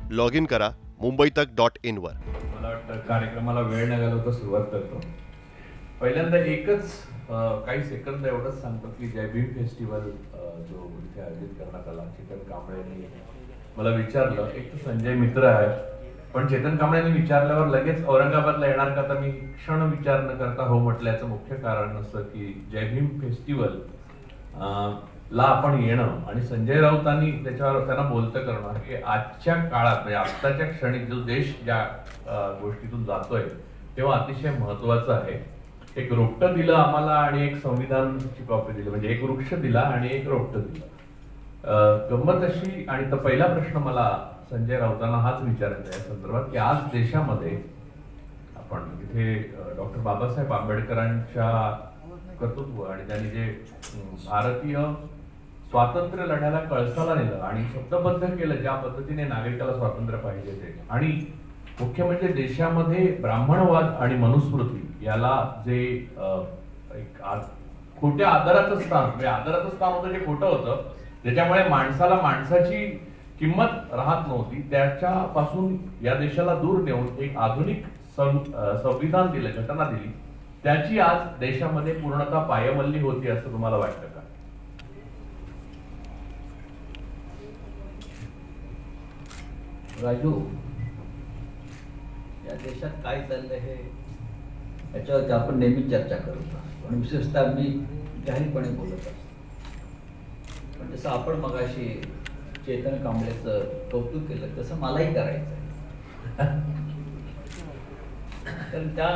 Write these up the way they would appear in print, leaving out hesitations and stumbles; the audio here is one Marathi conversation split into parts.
लॉग इन करा मुंबईतक.in वर. मला वाटतं कार्यक्रमाला वेळ नाही घालवता सुरुवात करतो. पहिल्यांदा एकच काही सेकंद एवढंच सांगतो की जय भीम फेस्टिवल जो इथे आयोजित करण्यात आला, चेतन कांबळेंनी मला विचारलं. एक तर संजय मित्र आहे, पण चेतन कांबळेंनी विचारल्यावर लगेच औरंगाबादला येणार का, तर मी क्षण विचार न करता हो म्हटलं. याचं मुख्य कारण असं की जय भीम फेस्टिवल ला आपण येणं आणि संजय राऊतांनी त्याच्यावर त्यांना बोलतं करणं हे आजच्या काळात म्हणजे आत्ताच्या क्षणी जो देश ज्या गोष्टीतून जातोय तेव्हा अतिशय महत्वाचं आहे. एक रोपटं दिलं आम्हाला आणि एक संविधानची कॉपी दिली, म्हणजे एक वृक्ष दिला आणि एक रोपटं दिलं. गंमत अशी, आणि तर पहिला प्रश्न मला संजय राऊतांना हाच विचारायचा या संदर्भात की आज देशामध्ये आपण इथे डॉक्टर बाबासाहेब आंबेडकरांच्या कर्तृत्व आणि त्यांनी जे भारतीय स्वातंत्र्य लढ्याला कळसाला नेलं आणि शब्दबद्ध केलं ज्या पद्धतीने नागरिकाला स्वातंत्र्य पाहिजे ते, आणि मुख्य म्हणजे देशामध्ये ब्राह्मणवाद आणि मनुस्मृती याला जे एक खोट्या आदराचं स्थान, म्हणजे आदराचं स्थान होतं जे खोटं होतं, ज्याच्यामुळे माणसाला माणसाची किंमत राहत नव्हती, त्याच्यापासून या देशाला दूर नेऊन एक आधुनिक संविधान दिलं, घटना दिली, त्याची आज देशामध्ये पूर्णतः पायमल्ली होती असं तुम्हाला वाटतं का? राजू, या देशात काय चाललंय हे याच्यावरती आपण नेहमी चर्चा करत असतो आणि विशेषतः मी जाहीरपणे बोलत असतो. पण जसं आपण मगाशी चेतन कांबळेचं कौतुक केलं तसं मलाही करायचं आहे. तर त्या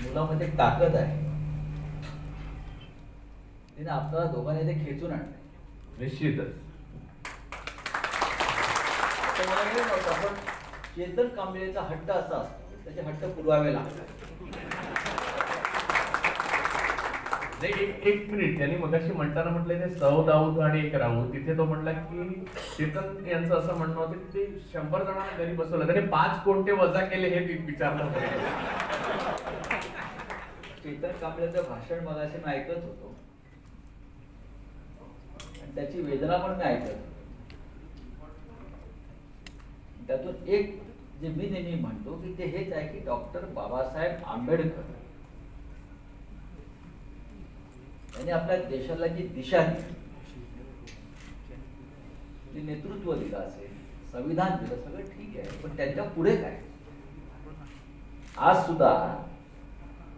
मुलामध्ये ताकद आहे, तिने आपल्याला दोघांनी ते खेचून आणलंय. निश्चितच. मला हे नव्हतं, पण चेतन कांबळेचा हट्ट असा असतो, त्याचे हट्ट पुरवावे लागतात. एक मिनिट, त्यांनी मगाशी म्हणताना म्हटलं ते सौ दाऊद आणि एक राऊत, तिथे तो म्हणला की चेतन यांचं असं म्हणणं होतं की ते 100 जणांना घरी बसवलं, त्याने 5 कोणते वजा केले हे विचारलं. चेतन कांबळेचं भाषण मगाशी मी ऐकत होतो आणि त्याची वेदना पण मी ऐकत होतो. त्यातून एक जे मी नेहमी म्हणतो की ते हेच आहे की डॉक्टर बाबासाहेब आंबेडकर यांनी आपल्या देशाला जी दिशा दिली, जे नेतृत्व दिलं असेल, संविधान दिलं, सगळं ठीक आहे, पण त्यांच्या पुढे काय? आज सुद्धा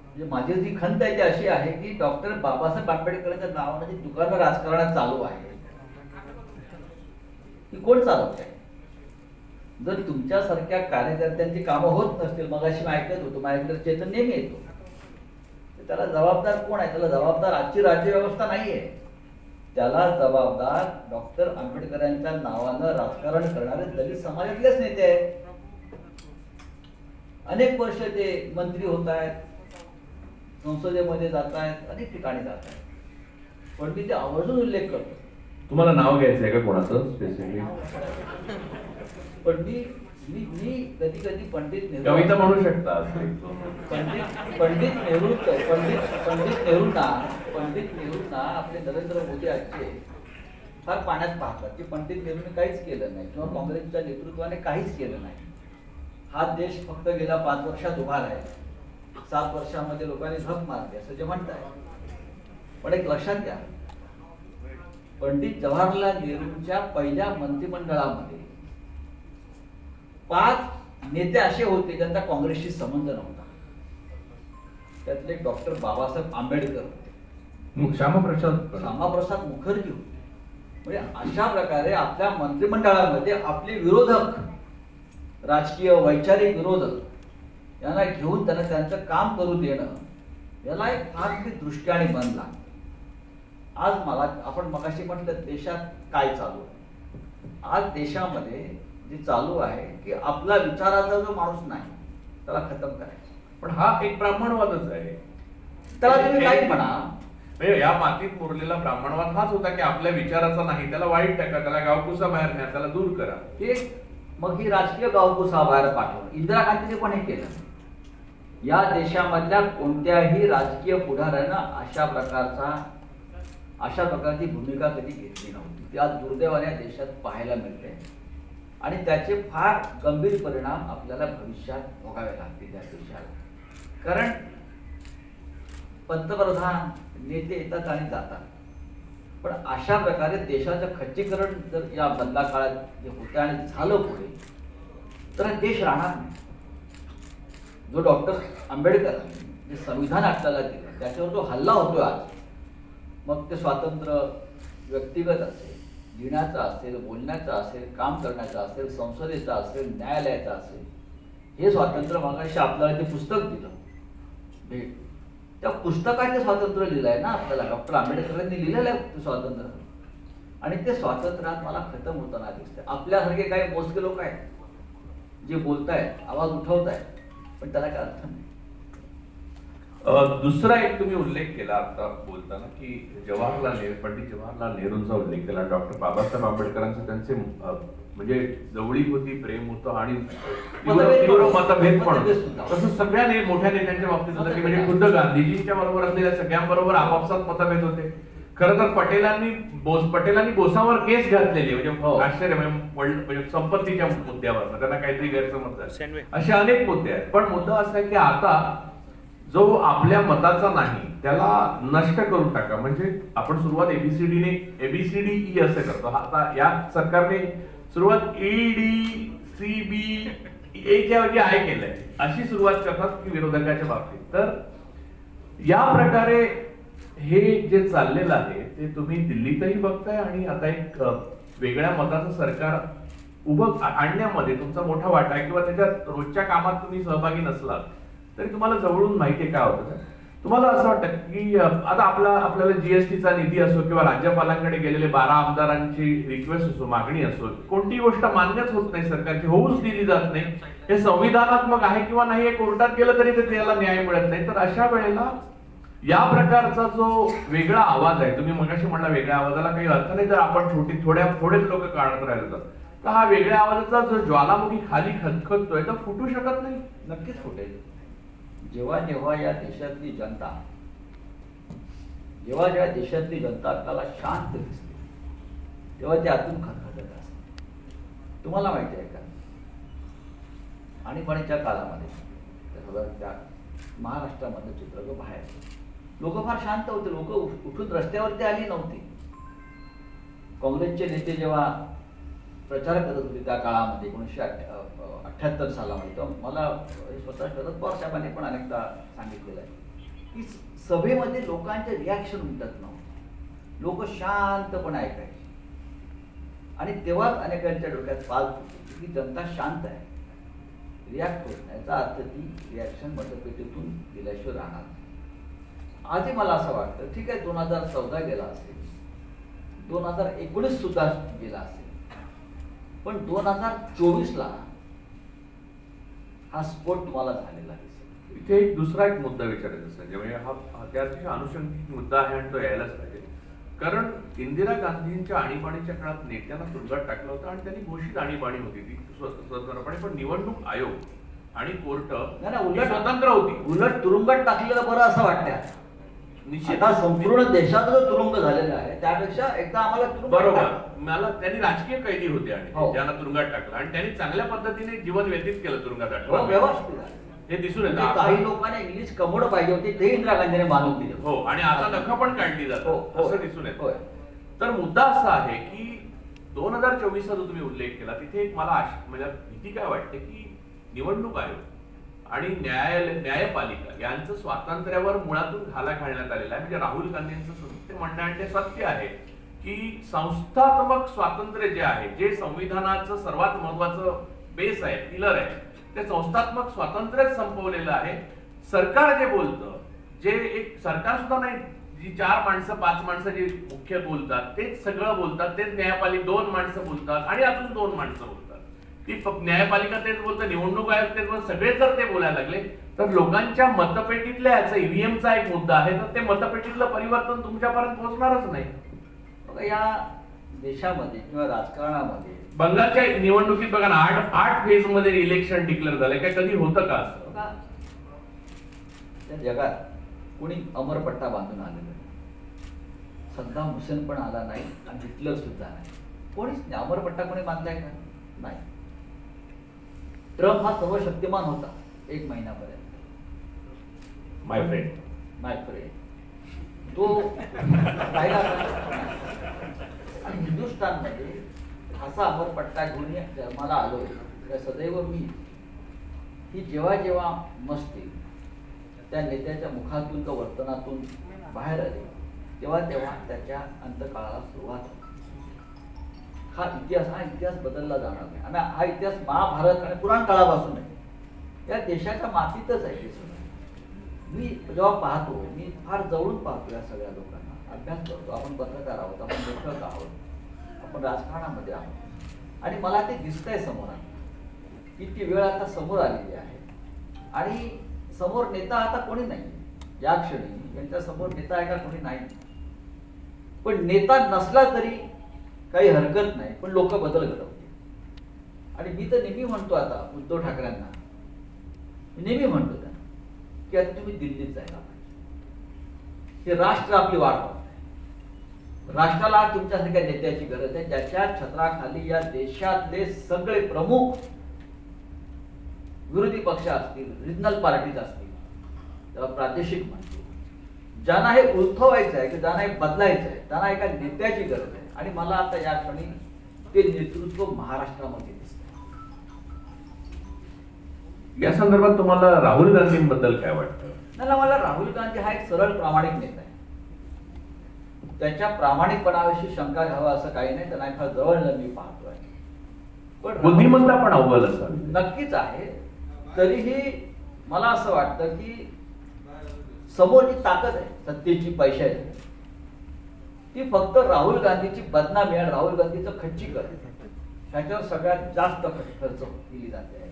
म्हणजे माझी जी खंत आहे ती अशी आहे की डॉक्टर बाबासाहेब आंबेडकरांच्या नावाने जी दुकानं राजकारणात चालू आहे ती कोण चालवत आहे? जर तुमच्यासारख्या कार्यकर्त्यांची कामं होत नसतील, मगाशी मी ऐकत होतो, माझ्याकडे चेतन नेहमी येतो, त्याला जबाबदार कोण आहे? त्याला जबाबदार आजची राज्यव्यवस्था नाहीये, त्याला जबाबदार डॉक्टर आंबेडकरांच्या नावानं राजकारण करणारे दलित समाजातलेच नेते आहेत. अनेक वर्ष ते मंत्री होत आहेत, संसदेमध्ये जात आहेत, अनेक ठिकाणी जात आहेत, पण मी ते आवर्जून उल्लेख करतो. तुम्हाला नाव घ्यायचं आहे का कोणाचं स्पेसिफिक? पण मी मी मी कधी कधी पंडित नेहरू, कविता म्हणू शकता. पंडित नेहरूंना आपले नरेंद्र मोदी आजचे फार पाण्यात पाहतात की पंडित नेहरूंनी काहीच केलं नाही किंवा काँग्रेसच्या नेतृत्वाने काहीच केलं नाही. हा देश फक्त गेल्या 5 वर्षात उभा आहे, 7 वर्षामध्ये लोकांनी झक मारली असं जे म्हणताय. पण एक लक्षात घ्या, पंडित जवाहरलाल नेहरूंच्या पहिल्या मंत्रिमंडळामध्ये 5 नेते असे होते ज्यांचा काँग्रेसशी संबंध नव्हता. त्यातले डॉक्टर बाबासाहेब आंबेडकर होते, श्यामाप्रसाद मुखर्जी होते. म्हणजे अशा प्रकारे आपल्या मंत्रिमंडळामध्ये आपले विरोधक, राजकीय वैचारिक विरोधक यांना घेऊन त्यांना त्यांचं काम करू देणं, याला एक फार मोठी दृष्टी आणि मन लागतं. आज मला आपण मगाशी म्हटलं देशात काय चालू आहे. आज देशामध्ये जे चालू आहे की आपला विचाराचा जो माणूस नाही त्याला खतम करायचा. पण हा एक ब्राह्मणवादच आहे. त्याला तुम्ही काही म्हणा, म्हणजे या मातीत मुरलेला ब्राह्मणवाद हाच होता की आपल्या विचाराचा नाही, त्याला वाईट टाका, त्याला गावकुसा बाहेर न्या, त्याला दूर करा. हे मग ही राजकीय गावकुसा बाहेर पाठवणं. इंदिरा गांधीने पण हे केलं. या देशामधल्या कोणत्याही राजकीय पुढाऱ्यानं अशा प्रकारची भूमिका कधी घेतली नव्हती. ती आज दुर्दैवाने या देशात पाहायला मिळते. आणि त्याचे फार गंभीर परिणाम आपल्याला भविष्यात भोगावे लागतील त्या देशाला. कारण पंतप्रधान नेते येतात आणि जातात, पण अशा प्रकारे देशाचं खच्चीकरण जर या बदला काळात जे होतं आणि झालं पुढे, तर हा देश राहणार नाही. जो डॉक्टर आंबेडकरांनी जे संविधान आपल्याला दिलं त्याच्यावर जो हल्ला होतोय आज, मग ते स्वातंत्र्य व्यक्तिगत असेल, लिहिण्याचं असेल, बोलण्याचं असेल, काम करायचं असेल, संसदेचं असेल, न्यायालयाचं असेल, हे स्वातंत्र्य मागाशी आपल्याला ते पुस्तक दिलं भेट, त्या पुस्तकाचे स्वातंत्र्य लिहिलं आहे ना आपल्याला. डॉक्टर आंबेडकरांनी लिहिलेलं आहे ते स्वातंत्र्य, आणि ते स्वातंत्र्यात मला खतम होताना दिसतंय. आपल्यासारखे काही मोजके लोक आहेत जे बोलतायत, आवाज उठवतायत, पण त्याला काय अर्थ नाही. दुसरा एक तुम्ही उल्लेख केला आता बोलताना की पंडित जवाहरलाल नेहरूंचा उल्लेख केला. डॉक्टर बाबासाहेब आंबेडकरांचे त्यांचे म्हणजे जवळीक होती, प्रेम होतं आणि तीव्र मतभेद पण होते. तसं सगळ्या मोठ्या नेत्यांच्या बाबतीत होतं की म्हणजे खुद्द गांधीजींच्या बरोबर असलेल्या सगळ्यांबरोबर आपापसात मतभेद होते. खरं तर पटेलांनी बोसावर केस घातलेली, म्हणजे आश्चर्य, म्हणजे संपत्तीच्या मुद्द्यावर त्यांना काहीतरी गैरसमज झाला, असे अनेक मुद्दे आहेत. पण मुद्दा असा आहे की आता जो आपल्या मताचा नाही त्याला नष्ट करून टाका. म्हणजे आपण सुरुवात ABCD असे करतो. आता या सरकारने सुरुवात EDCB च्या ऐवजी आय केलंय, अशी सुरुवात करतात की विरोधकाच्या बाबतीत. तर या प्रकारे हे जे चाललेलं आहे ते तुम्ही दिल्लीतही बघताय, आणि आता एक वेगळ्या मताचं सरकार उभं आणण्यामध्ये तुमचा मोठा वाटा आहे, किंवा त्याच्या रोजच्या कामात तुम्ही सहभागी नसलात तरी तुम्हाला जवळून माहिती काय होतं. तुम्हाला असं वाटतं की आता आपल्याला जीएसटीचा निधी असो किंवा राज्यपालांकडे गेलेले 12 आमदारांची रिक्वेस्ट असो, मागणी असो, कोणती गोष्ट मान्यच होत नाही सरकारची, होऊच दिली जात नाही. हे संविधानात्मक आहे किंवा नाही, हे कोर्टात गेलं तरी त्याला न्याय मिळत नाही. तर अशा वेळेला या प्रकारचा जो वेगळा आवाज आहे, तुम्ही मगाशी म्हणला वेगळ्या आवाजाला काही अर्थ नाही जर आपण थोडेच लोक काढत राहिलो तर हा वेगळ्या आवाजाचा जो ज्वालामुखी खाली खदखदतोय तर फुटू शकत नाही. नक्कीच फुटेल. जेव्हा या देशातली जनता आपल्याला शांत दिसते तेव्हा ते आतून खदखदत असते. तुम्हाला माहिती आहे का, आणीबाणीच्या काळामध्ये त्या महाराष्ट्रामधलं चित्र बाहेर लोक फार शांत होते, लोक उठून रस्त्यावरती आली नव्हती. काँग्रेसचे नेते जेव्हा प्रचार करत होते त्या काळामध्ये 1978 सालामध्ये, तर मला स्वतः शरद पवार साहेबांनी पण अनेकदा सांगितलेलं आहे की सभेमध्ये लोकांचे रिॲक्शन उमटत नव्हते, लोक शांतपणे ऐकायचे. आणि तेव्हाच अनेकांच्या डोक्यात पाल फुटली की जनता शांत आहे, रिॲक्ट होत नाही, याचा अर्थ ती रिॲक्शन मतपेटीतून दिल्याशिवाय राहणार. आजही मला असं वाटतं ठीक आहे 2014 गेला असेल, 2019 सुद्धा गेला असेल, पण 2024ला हा स्फोट तुम्हाला झालेला दिसेल. इथे एक दुसरा मुद्दा विचारायचा असेल, म्हणजे हा त्याचा अनुषंगिक मुद्दा आहे आणि तो यायलाच पाहिजे. कारण इंदिरा गांधींच्या आणीबाणीच्या काळात नेत्यांना तुरुंगात टाकलं होतं आणि त्यांनी घोषित आणीबाणी होती ती स्वतंत्रपणे, पण निवडणूक आयोग आणि कोर्ट स्वतंत्र होती. उलट तुरुंगात टाकलेलं बरं असं वाटतं. निश्चित संपूर्ण देशात जो तुरुंग झालेला आहे त्यापेक्षा एकदा आम्हाला बरोबर, मला त्यांनी राजकीय कैदी होते आणि त्यांना तुरुंगात टाकलं आणि त्यांनी चांगल्या पद्धतीने जीवन व्यतीत केलं तुरुंगात टाकलं, व्यवस्थित हे दिसून येतं. काही लोकांना इंग्लिश कमोड पाहिजे होते ते इंदिरा गांधीने मानून दिले. हो, आणि आता नखं पण काढली जातात असं दिसून येतं. तर मुद्दा असा आहे की 2024चा जो तुम्ही उल्लेख केला तिथे एक मला म्हणजे भीती काय वाटते की निवडणूक आयोग आणि न्यायपालिका यांचं स्वातंत्र्यावर मुळातून घाला घालण्यात आलेला आहे. म्हणजे राहुल गांधींचं ते म्हणणं आणि ते सत्य आहे की संस्थात्मक स्वातंत्र्य जे आहे, जे संविधानाचं सर्वात महत्वाचं बेस आहे, पिलर आहे, ते संस्थात्मक स्वातंत्र्य संपवलेलं आहे. सरकार जे बोलतं, जे एक सरकार सुद्धा नाही, जी 4 माणसं 5 माणसं जे मुख्य बोलतात तेच सगळं बोलतात, तेच न्यायपालिका 2 माणसं बोलतात आणि अजून 2 माणसं बोलतात. ती न्यायपालिका तेच बोलतं, निवडणूक आयोग तेच बोलतं, सगळे जर ते बोलायला लागले तर लोकांच्या मतपेटीतल्या याचा ईव्हीएमचा एक मुद्दा आहे, तर ते मतपेटीतलं परिवर्तन तुमच्यापर्यंत पोहोचणारच नाही. या देशामध्ये किंवा राजकारणामध्ये बंगालच्या निवडणुकीत बघा ना, 8 फेज मध्ये इलेक्शन डिक्लेअर झाले, काय कधी होतं का असं? त्या जगात कोणी अमरपट्टा बांधून आलेलं नाही. सद्दाम हुसेन पण आला नाही आणि हिटलर सुद्धा नाही, कोणीच नाही. अमरपट्टा कोणी बांधलाय का? नाही. ट्रम्प हा सर्वशक्तिमान होता 1 महिन्यापर्यंत. माय फ्रेंड. माय फ्रेंड तो राहिला आणि हिंदुस्थानमध्ये असा अमरपट्टा घेऊन जन्माला आलो त्या सदैव मी ही जेव्हा जेव्हा मस्ती त्या नेत्याच्या मुखातून तो वर्तनातून बाहेर आले तेव्हा तेव्हा त्याच्या अंतकाळाला सुरुवात होती. हा इतिहास बदलला जाणार नाही आणि हा इतिहास महाभारत आणि पुराण काळापासून आहे. या देशाच्या मातीतच आहे हे सगळं. मी जेव्हा पाहतो मी फार जवळून पाहतो या सगळ्या लोकांना, अभ्यास करतो. आपण पत्रकार आहोत, आपण लेखक आहोत, आपण राजकारणामध्ये आहोत आणि मला ते दिसतंय समोर की ती वेळ आता समोर आलेली आहे आणि समोर नेता आता कोणी नाही. या क्षणी यांच्या समोर नेता आहे का कोणी नाही. पण नेता नसला तरी काही हरकत नाही, पण लोक बदल घडवतील. आणि मी तर नेहमी म्हणतो आता उद्धव ठाकरेंना, मी नेहमी म्हणतो त्यांना की आता तुम्ही दिल्लीत जायला पाहिजे. हे राष्ट्र आपली वाट बघतंय. राष्ट्राला तुमच्यासारख्या नेत्याची गरज आहे ज्याच्या छत्राखाली या देशातले सगळे प्रमुख विरोधी पक्ष असतील, रिजनल पार्टीज असतील, तेव्हा प्रादेशिक म्हणतो, ज्यांना हे उलथवायचं आहे की ज्यांना हे बदलायचं आहे त्यांना एका नेत्याची गरज आहे. आणि मला आता या क्षणी ते नेतृत्व महाराष्ट्रामध्ये दिसतं. या संदर्भात तुम्हाला राहुल गांधींबद्दल काय वाटतं? नाही, मला राहुल गांधी हा एक सरळ प्रामाणिक नेता आहे. त्याच्या प्रामाणिकपणाविषयी शंका घ्यावा असं काही नाही. त्यांना एका जवळ मी पाहतोय. पण बुद्धिमत्ता पण अव्वल असावी. नक्कीच आहे. तरीही मला असं वाटतं की समोर जी ताकद आहे सत्तेची, पैशाची, ती फक्त राहुल गांधीची बदनामी आणि राहुल गांधीचं खच्चीकरण ह्याच्यावर सगळ्यात जास्त खर्च केली जाते आहे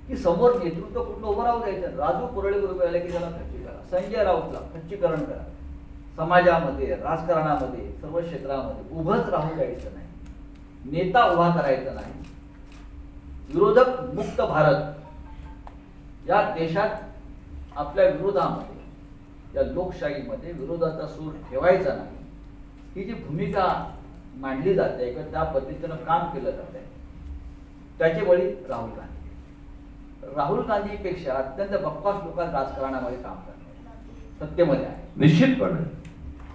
की समोर नेतृत्व कुठलं उभं राहू द्यायचं. राजू कुरळेकर उभे राहिले की त्याला खच्ची करा, संजय राऊतला खच्चीकरण करा. समाजामध्ये, राजकारणामध्ये, सर्व क्षेत्रामध्ये उभंच राहू द्यायचं नाही, नेता उभा करायचा नाही. विरोधक मुक्त भारत या देशात आपल्या विरोधामध्ये, या लोकशाहीमध्ये विरोधाचा सूर ठेवायचा नाही, ही जी भूमिका मांडली जाते किंवा त्या पद्धतीनं काम केलं जात आहे त्याचे बळी राहुल गांधी. राहुल गांधीपेक्षा अत्यंत बकवास लोकांत राजकारणामध्ये काम करतात. सत्तेमध्ये आहे, निश्चितपणे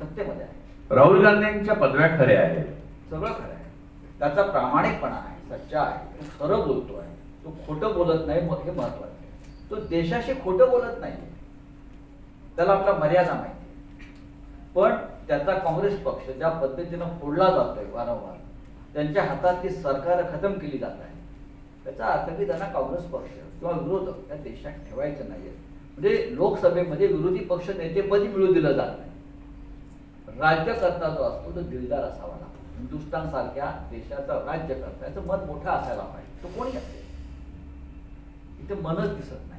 सत्तेमध्ये आहे. राहुल गांधींच्या पदव्या खऱ्या आहेत, सगळं खरं आहे. त्याचा प्रामाणिकपणा आहे, सच्चा आहे, तो खरं बोलतोय, तो खोटं बोलत नाही. हे महत्वाचं आहे. तो देशाशी खोटं बोलत नाही, त्याला आपला मर्यादा माहिती आहे. पण त्याचा काँग्रेस पक्ष ज्या पद्धतीनं फोडला जातोय वारंवार, त्यांच्या हातातली सरकार खतम केली जात आहे, त्याचा अर्थ की त्यांना काँग्रेस पक्ष किंवा विरोधक या देशात ठेवायचं नाहीये. म्हणजे लोकसभेमध्ये विरोधी पक्ष नेतेपदी मिळू दिलं जात नाही. राज्यकर्ता जो असतो तो दिलदार असावा लागतो. हिंदुस्थान सारख्या देशाचा राज्यकर्ता याचं मन मोठं असायला पाहिजे. तो कोणी असेल, इथे मनच दिसत नाही.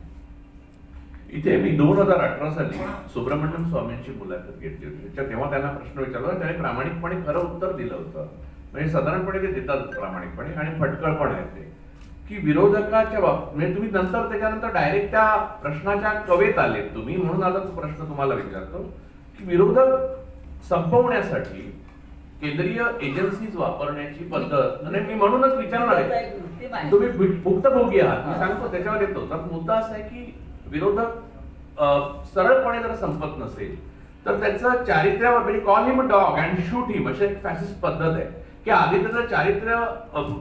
इथे मी 2018 साली सुब्रमण्यम स्वामींची मुलाखत घेतली होती. तेव्हा त्यांना प्रश्न विचारला, त्याने प्रामाणिकपणे खरं उत्तर दिलं होतं. म्हणजे साधारणपणे ते देतात प्रामाणिकपणे आणि फटकळ पण आहे ते की विरोधकाच्या बाबतीत, म्हणजे तुम्ही नंतर त्याच्यानंतर डायरेक्ट त्या प्रश्नाच्या कवेत आलेत तुम्ही. म्हणून आता तो प्रश्न तुम्हाला विचारतो की विरोधक संपवण्यासाठी केंद्रीय एजन्सीज वापरण्याची पद्धत, आणि मी म्हणूनच विचारणार आहे, तुम्ही भुक्तभोगी आहात, मी सांगतो त्याच्यावर येतो. तर मुद्दा असा आहे की विरोधक सरळपणे जर संपत नसेल तर त्याचं चारित्र्यावर, म्हणजे call him dog and shoot him, अशी एक फॅसिस्ट पद्धत आहे की आधी त्याचं चारित्र्य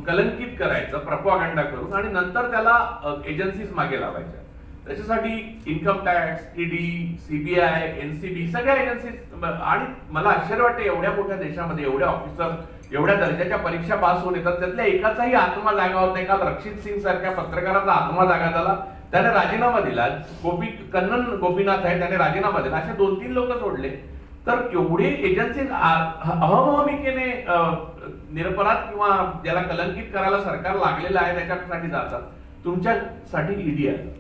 कलंकित करायचं प्रपोगंडा करून आणि नंतर त्याला एजन्सीज मागे लावायच्या. त्याच्यासाठी income tax, ED, CBI, NCB सगळ्या एजन्सीज. आणि मला आश्चर्य वाटतं एवढ्या मोठ्या देशामध्ये एवढे ऑफिसर एवढ्या दर्जाच्या परीक्षा पास होऊन येतात, त्यातल्या एकाचाही आत्मा जागा होत नाही. काल रक्षित सिंग सारख्या पत्रकाराचा आत्मा जागा झाला, त्याने राजीनामा दिला. कन्नन गोपीनाथ आहे, त्याने राजीनामा दिला. अशा 2-3 लोक सोडले तर केवढी एजन्सीज अहमहमिकेने निरपराध किंवा ज्याला कलंकित करायला सरकार लागलेलं आहे त्याच्यासाठी जातात. तुमच्यासाठी ईडी आहे.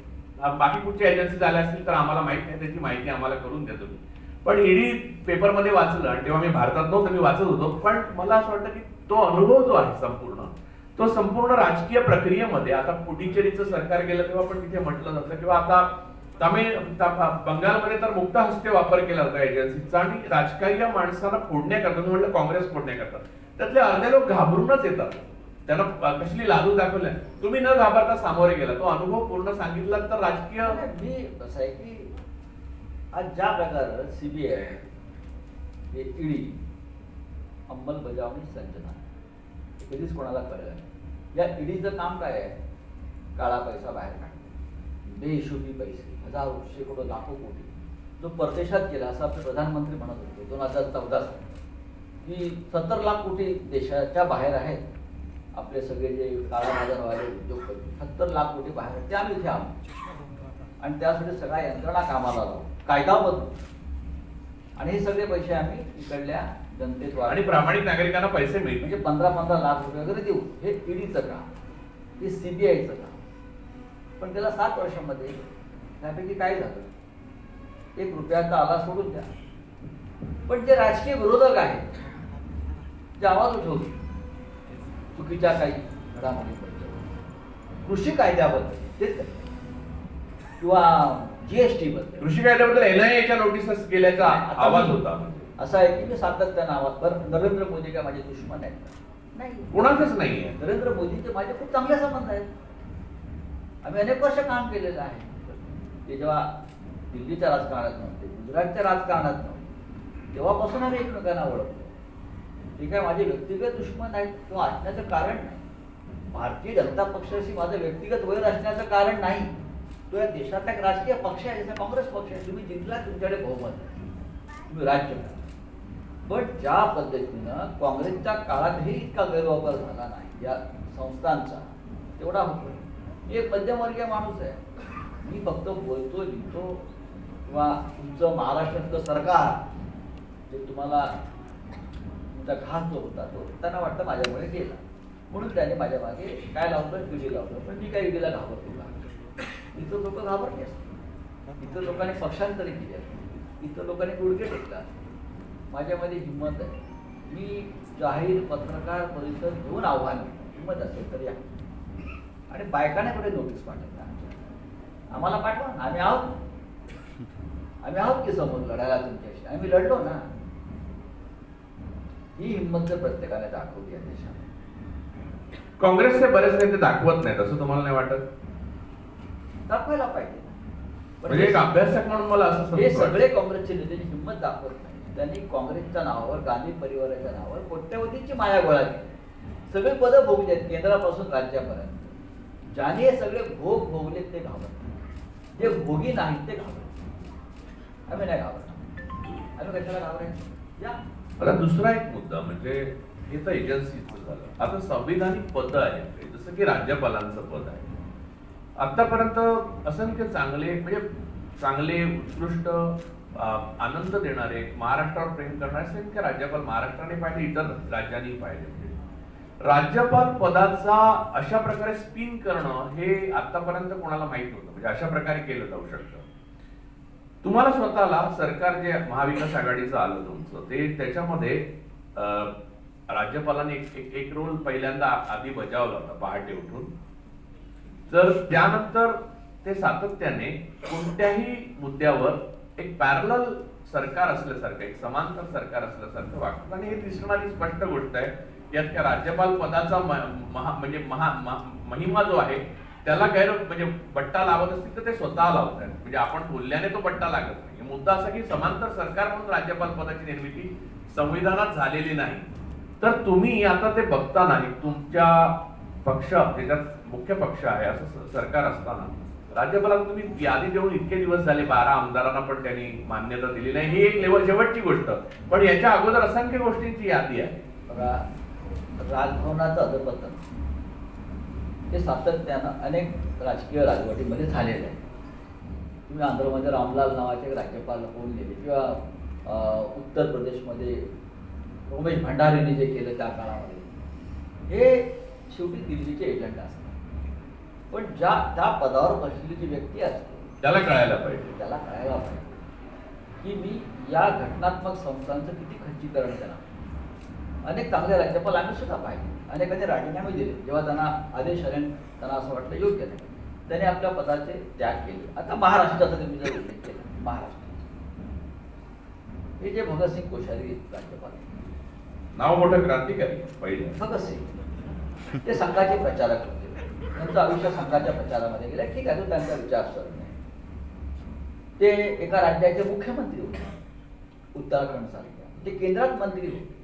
बाकी कुठच्या एजन्सीज आल्या असतील तर आम्हाला माहित नाही, त्याची माहिती आम्हाला करून द्या तुम्ही. पण ईडी पेपरमध्ये वाचलं आणि तेव्हा मी भारतात नव्हतं, मी वाचत होतो. पण मला असं वाटतं की तो अनुभव जो आहे तो संपूर्ण राजकीय प्रक्रियेमध्ये, आता पुडुचेरीचं सरकार गेलं तेव्हा पण तिथे म्हटलं जातं किंवा आता बंगालमध्ये तर मुक्त हस्ते वापर केला जातो एजन्सीचा आणि राजकीय माणसांना फोडण्याकरता, म्हणलं काँग्रेस फोडण्याकरता त्यातले अर्धे लोक घाबरूनच येतात. त्यांना कसली लाजू दाखवल्या. तुम्ही न घाबरता सामोरे गेला, तो अनुभव पूर्ण सांगितला तर राजकीय मी असं आहे की आज ज्या प्रकारे सीबीआय हे ईडी अंमलबजावणी संजना कधीच कोणाला कळलं नाही. या ईडीचं काम काय आहे? काळा पैसा बाहेर काढणे, बेहिशोबी पैसे, हजारो शेकडो लाखो कोटी जो परदेशात गेला, असं आपले प्रधानमंत्री म्हणत होते 2014 साली की 70 लाख कोटी देशाच्या बाहेर आहेत. आपले सगळे जे काळा बाजारवाले उद्योगपती 70 लाख कोटी बाहेर आहेत, ते आम्ही इथे आणू आणि त्यासाठी सगळ्या यंत्रणा कामाला लावू, कायदा बदलू आणि हे सगळे पैसे आम्ही इकडल्या जनतेत आणि प्रामाणिक नागरिकांना पैसे मिळतील. म्हणजे 15-15 लाख रुपये वगैरे देऊ. हे ईडीचं काम, हे सीबीआयचं काम. पण त्याला 7 वर्षामध्ये त्यापैकी काय झालं? 1 रुपया तर आला सोडून द्या. पण जे राजकीय विरोधक आहेत, जे आवाज उठवले चुकीच्या काही घडामोडीबद्दल, कृषी कायद्याबद्दल तेच काय, किंवा जीएसटी बद्दल, कृषी कायद्याबद्दल एनआयएच्या नोटीस गेल्याचा आवाज होता. असं आहे की मी सातत्यानं आवाज, बरं नरेंद्र मोदी काय माझे दुश्मन आहेत? नाही, कोणाचंच नाहीये. नरेंद्र मोदीचे माझे खूप चांगले संबंध आहेत. आम्ही अनेक वर्ष काम केलेलं आहे. ते जेव्हा दिल्लीच्या राजकारणात नव्हते, गुजरातच्या राजकारणात नव्हते, तेव्हापासून आम्ही एकमेकांना ओळखतो. ते काय माझे व्यक्तिगत दुश्मन आहेत किंवा असण्याचं कारण नाही. भारतीय जनता पक्षाशी माझं व्यक्तिगत वैर असण्याचं कारण नाही. तो या देशातला एक राजकीय पक्ष आहे, जसा काँग्रेस पक्ष आहे. तुम्ही जिंकला, तुमच्याकडे बहुमत आहे, तुम्ही राज्य करा. पण ज्या पद्धतीनं काँग्रेसच्या काळातही इतका गैरवापर झाला नाही या संस्थांचा, तेवढा होतो. मी एक मध्यमवर्गीय माणूस आहे. मी फक्त बोलतो, लिहितो, किंवा तुमचं महाराष्ट्रातलं सरकार जे तुम्हाला तुमचा घात जो होता तो त्यांना वाटतं माझ्यामुळे गेला, म्हणून त्याने माझ्या मागे काय लावलं, ईडी लावलं. पण मी काय ईडीला घाबरतो का? इथं लोक घाबरले असतात. इथं लोकांनी पक्षांतरी केली असते, इथं लोकांनी गुडघे टेकला. माझ्यामध्ये हिंमत आहे. मी जाहीर पत्रकार परिषद घेऊन आव्हान देतो, हिंमत असेल तर या. आणि बायकाने कुठे नोटीस पाठवता? आम्हाला पाठवा, आम्ही आहोत की समोर लढायला तुमच्याशी. आम्ही लढलो ना. ही हिंमत जर प्रत्येकाने दाखवली या देशात. काँग्रेसचे बरेच नेते दाखवत नाहीत असं तुम्हाला नाही वाटत? दाखवायला पाहिजे. म्हणजे एक अभ्यासक म्हणून मला असं हे समजतं. सगळे काँग्रेसचे नेते हिंमत दाखवत नाही. त्यांनी काँग्रेसच्या नावावर, गांधी परिवाराच्या नावावर कोट्यवधींची माया गोळा केली. सगळे पदं भोगली आहेत, केंद्रापासून राज्यापर्यंत. ज्याने हे सगळे भोग भोगलेत ते घाबरतात, जे भोगी नाहीत ते घाबरतात. आम्ही नाही घाबरत. आम्ही कशाला घाबरायचं? या. आता दुसरा एक मुद्दा म्हणजे हे तर एजन्सीचं झालं. आता संविधानिक पद आहेत, जसं की राज्यपालांचं पद आहे. आतापर्यंत असंख्य चांगले उत्कृष्ट आनंद देणारे, महाराष्ट्रावर प्रेम करणारे असंख्य राज्यपाल महाराष्ट्राने पाहिले, इतर राज्यांनी पाहिले. राज्यपाल पदाचा अशा प्रकारे स्पिन करणं हे आतापर्यंत कोणाला माहित नव्हतं. म्हणजे अशा प्रकारे केलं जाऊ शकतं. तुम्हाला स्वतःला सरकार जे महाविकास आघाडीचं आलं तुमचं, ते त्याच्यामध्ये राज्यपालांनी एक रोल पहिल्यांदा आधी बजावला होता पहाटे उठून. तर त्यानंतर ते सातत्याने कोणत्याही मुद्द्यावर एक पॅरलल सरकार असल्यासारखं, एक समांतर सरकार असल्यासारखं वागतात. आणि हे दिसणारी स्पष्ट गोष्ट आहे. यात त्या राज्यपाल पदाचा महिमा जो आहे त्याला म्हणजे बट्टा लावत असतील तर ते स्वतः लावत आहेत. म्हणजे आपण बोलल्याने तो बट्टा लागत नाही. मुद्दा असा की समांतर सरकार म्हणून राज्यपाल पदाची निर्मिती संविधानात झालेली नाही. तर तुम्ही आता ते बघताना तुमच्या पक्ष, ज्याच्यात मुख्य पक्ष आहे असं सरकार असताना, राज्यपालांना तुम्ही यादी देऊन इतके दिवस झाले, 12 आमदारांना पण त्यांनी मान्यता दिली नाही. ही एक शेवटची गोष्ट. पण याच्या अगोदर असंख्य गोष्टींची यादी आहे. राजभवनाचं अधपतन हे सातत्यानं अनेक राजकीय राजवटीमध्ये झालेलं आहे. तुम्ही आंध्रमध्ये रामलाल नावाचे राज्यपाल होऊन गेले, किंवा उत्तर प्रदेशमध्ये उमेश भंडारीने जे केलं त्या काळामध्ये, हे शेवटी दिल्लीचे एजंट असतात. पण त्या पदावर बसलेली जी व्यक्ती असते त्याला कळायला पाहिजे की मी या घटनात्मक संस्थांचं किती खच्चीकरण केलं. अनेक चांगले राज्यपाल आम्ही सुद्धा पाहिले, अनेकांनी राजीनामे दिले जेव्हा त्यांना आदेश आले, त्यांना असं वाटलं योग्य नाही, त्यांनी आपल्या पदाचे त्याग केले. आता महाराष्ट्राचा तुम्ही जर उल्लेख केला, महाराष्ट्र हे जे भगतसिंग कोश्यारी राज्यपाल, नाव मोठं क्रांतिकारी पहिले भगतसिंग, ते संघाचे प्रचारक होते, त्यांचं आयुष्य संघाच्या प्रचारामध्ये गेलं. ठीक आहे, तो त्यांचा विचारसरणी आहे. ते एका राज्याचे मुख्यमंत्री होते, उत्तराखंड सारख्या. ते केंद्रात मंत्री होते,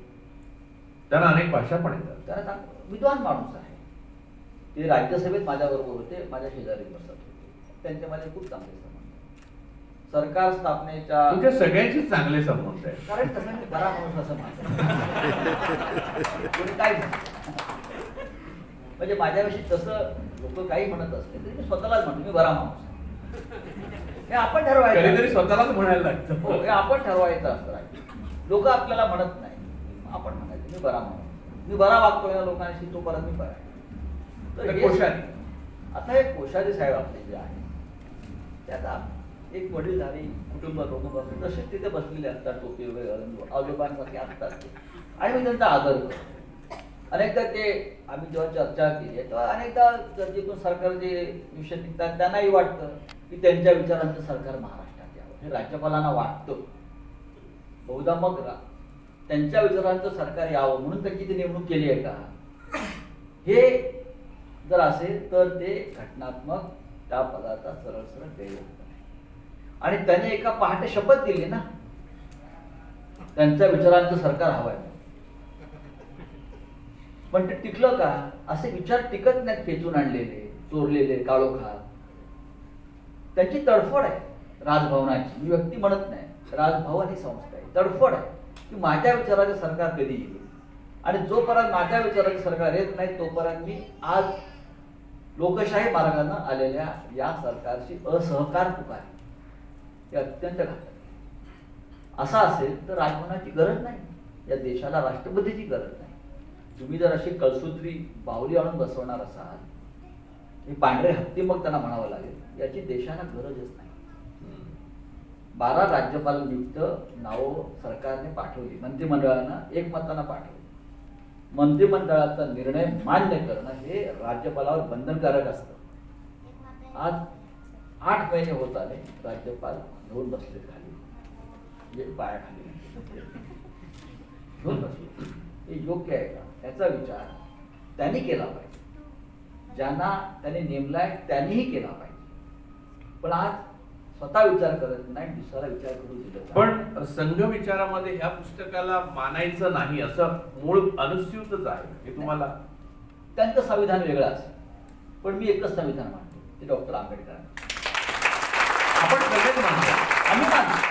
त्यांना अनेक भाषा पण येतात. त्यांना विद्वान माणूस आहे. ते राज्यसभेत माझ्याबरोबर होते, माझ्या शेजारी बसत होते. त्यांचे माझे खूप चांगले संबंध. सरकार स्थापनेच्या तुमच्या सगळ्यांशी चांगले संबंध आहेत. कारण तसं मी बरा माणूस असं मानतो. कोणी काय म्हणतं. म्हणजे माझ्याविषयी तसं लोक काही म्हणत असले तरी मी स्वतःलाच म्हणतो मी बरा माणूस आहे. हे आपण ठरवायचं. कधीतरी स्वतःलाच म्हणायला लागतं. हो, हे आपण ठरवायचं असतं. लोक आपल्याला म्हणत नाही, आपण म्हणायचं मी बरा माणूस, मी बरा वागतोय ना लोकांशी, तो परत मी बरा आहे. तर कोश्यारी. आता हे कोश्यारी साहेब आपले जे आहे ते आता एक वडीलधारी कुटुंब लोक बसले तसेच तिथे बसलेले असतात, टोपी वगैरे घालून आजोबांसारखे असतात ते. आणि मी त्यांचा आदर करतो. अनेकदा ते आम्ही जेव्हा चर्चा केली तेव्हा अनेकदा चर्चेतून सरकार जे विषय निघतात त्यांनाही वाटतं की त्यांच्या विचारांचं सरकार महाराष्ट्रात यावं, हे राज्यपालांना वाटतं. बहुधा मग त्यांच्या विचारांचं सरकार यावं म्हणून त्यांची ती नेमणूक केली आहे का, हे जर असेल तर ते घटनात्मक त्या पदाचा सरळ सरळ गैरवापर आहे. आणि त्याने एका पहाटे शपथ दिली ना, त्यांच्या विचारांचं सरकार हवंय. पण ते टिकलं का? असे विचार टिकत नाहीत, खेचून आणलेले, चोरलेले, काळोखात. त्यांची तडफड आहे राजभवनाची. मी व्यक्ती म्हणत नाही, राजभवन ही संस्था आहे. तडफड आहे की माझ्या विचाराचे सरकार कधी येईल. आणि जोपर्यंत माझ्या विचाराचे सरकार येत नाही तोपर्यंत मी आज लोकशाही मार्गाने आलेल्या या सरकारशी असहकार पुकारतो. हे अत्यंत घातक. असं असेल तर राजभवनाची गरज नाही, या देशाला राष्ट्रपतीची गरज नाही. तुम्ही जर अशी कळसूत्री बाहुली आणून बसवणार असाल, हे पांढरे हत्ती मग त्यांना म्हणावं लागेल, याची देशाला गरजच नाही. 12 राज्यपाल नियुक्त नावं सरकारने पाठवली, मंत्रिमंडळानं एकमतानं पाठवली. मंत्रिमंडळाचा निर्णय मान्य करणं हे राज्यपालावर बंधनकारक असतं. आज 8 महिने होत आले, राज्यपाल घेऊन बसले खाली, पायाखाली घेऊन बसले. हे योग्य आहे का याचा विचार त्यांनी केला पाहिजे. ज्यांना त्यांनी नेमलाय त्यांनीही केला पाहिजे. पण आज स्वतः विचार करत नाही, दुसरा विचार करू दिला. पण संघ विचारामध्ये ह्या पुस्तकाला मानायचं नाही असं मूळ अनुस्यूतच आहे. हे तुम्हाला त्यांचं संविधान वेगळं असेल, पण मी एकच संविधान मानतो, ते डॉक्टर आंबेडकर. आपण सगळेच मानतो. आम्ही मानतो.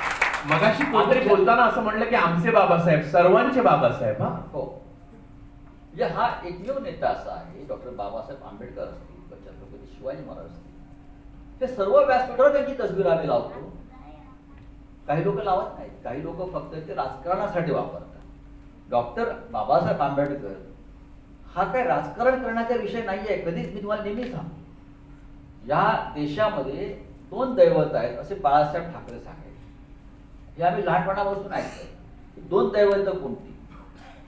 मगाशी कोणतरी बोलताना असं म्हणलं की आमचे बाबासाहेब, सर्वांचे बाबासाहेब. हा हो, म्हणजे हा एकमेव नेता असा आहे, डॉक्टर बाबासाहेब आंबेडकर असतील, छत्रपती शिवाजी महाराज असतील, ते सर्व व्यासपीठावर त्यांची तस्वीर आम्ही लावतो. काही लोक लावत नाहीत, काही लोक फक्त ते राजकारणासाठी वापरतात. डॉक्टर बाबासाहेब आंबेडकर हा काय राजकारण करण्याचा विषय नाहीये. कधीच मी तुम्हाला नेहमी सांगतो, या देशामध्ये 2 दैवत आहेत असे बाळासाहेब ठाकरे सांगायचे. हे आम्ही लहानपणापासून ऐकतो. 2 दैवत कोणती?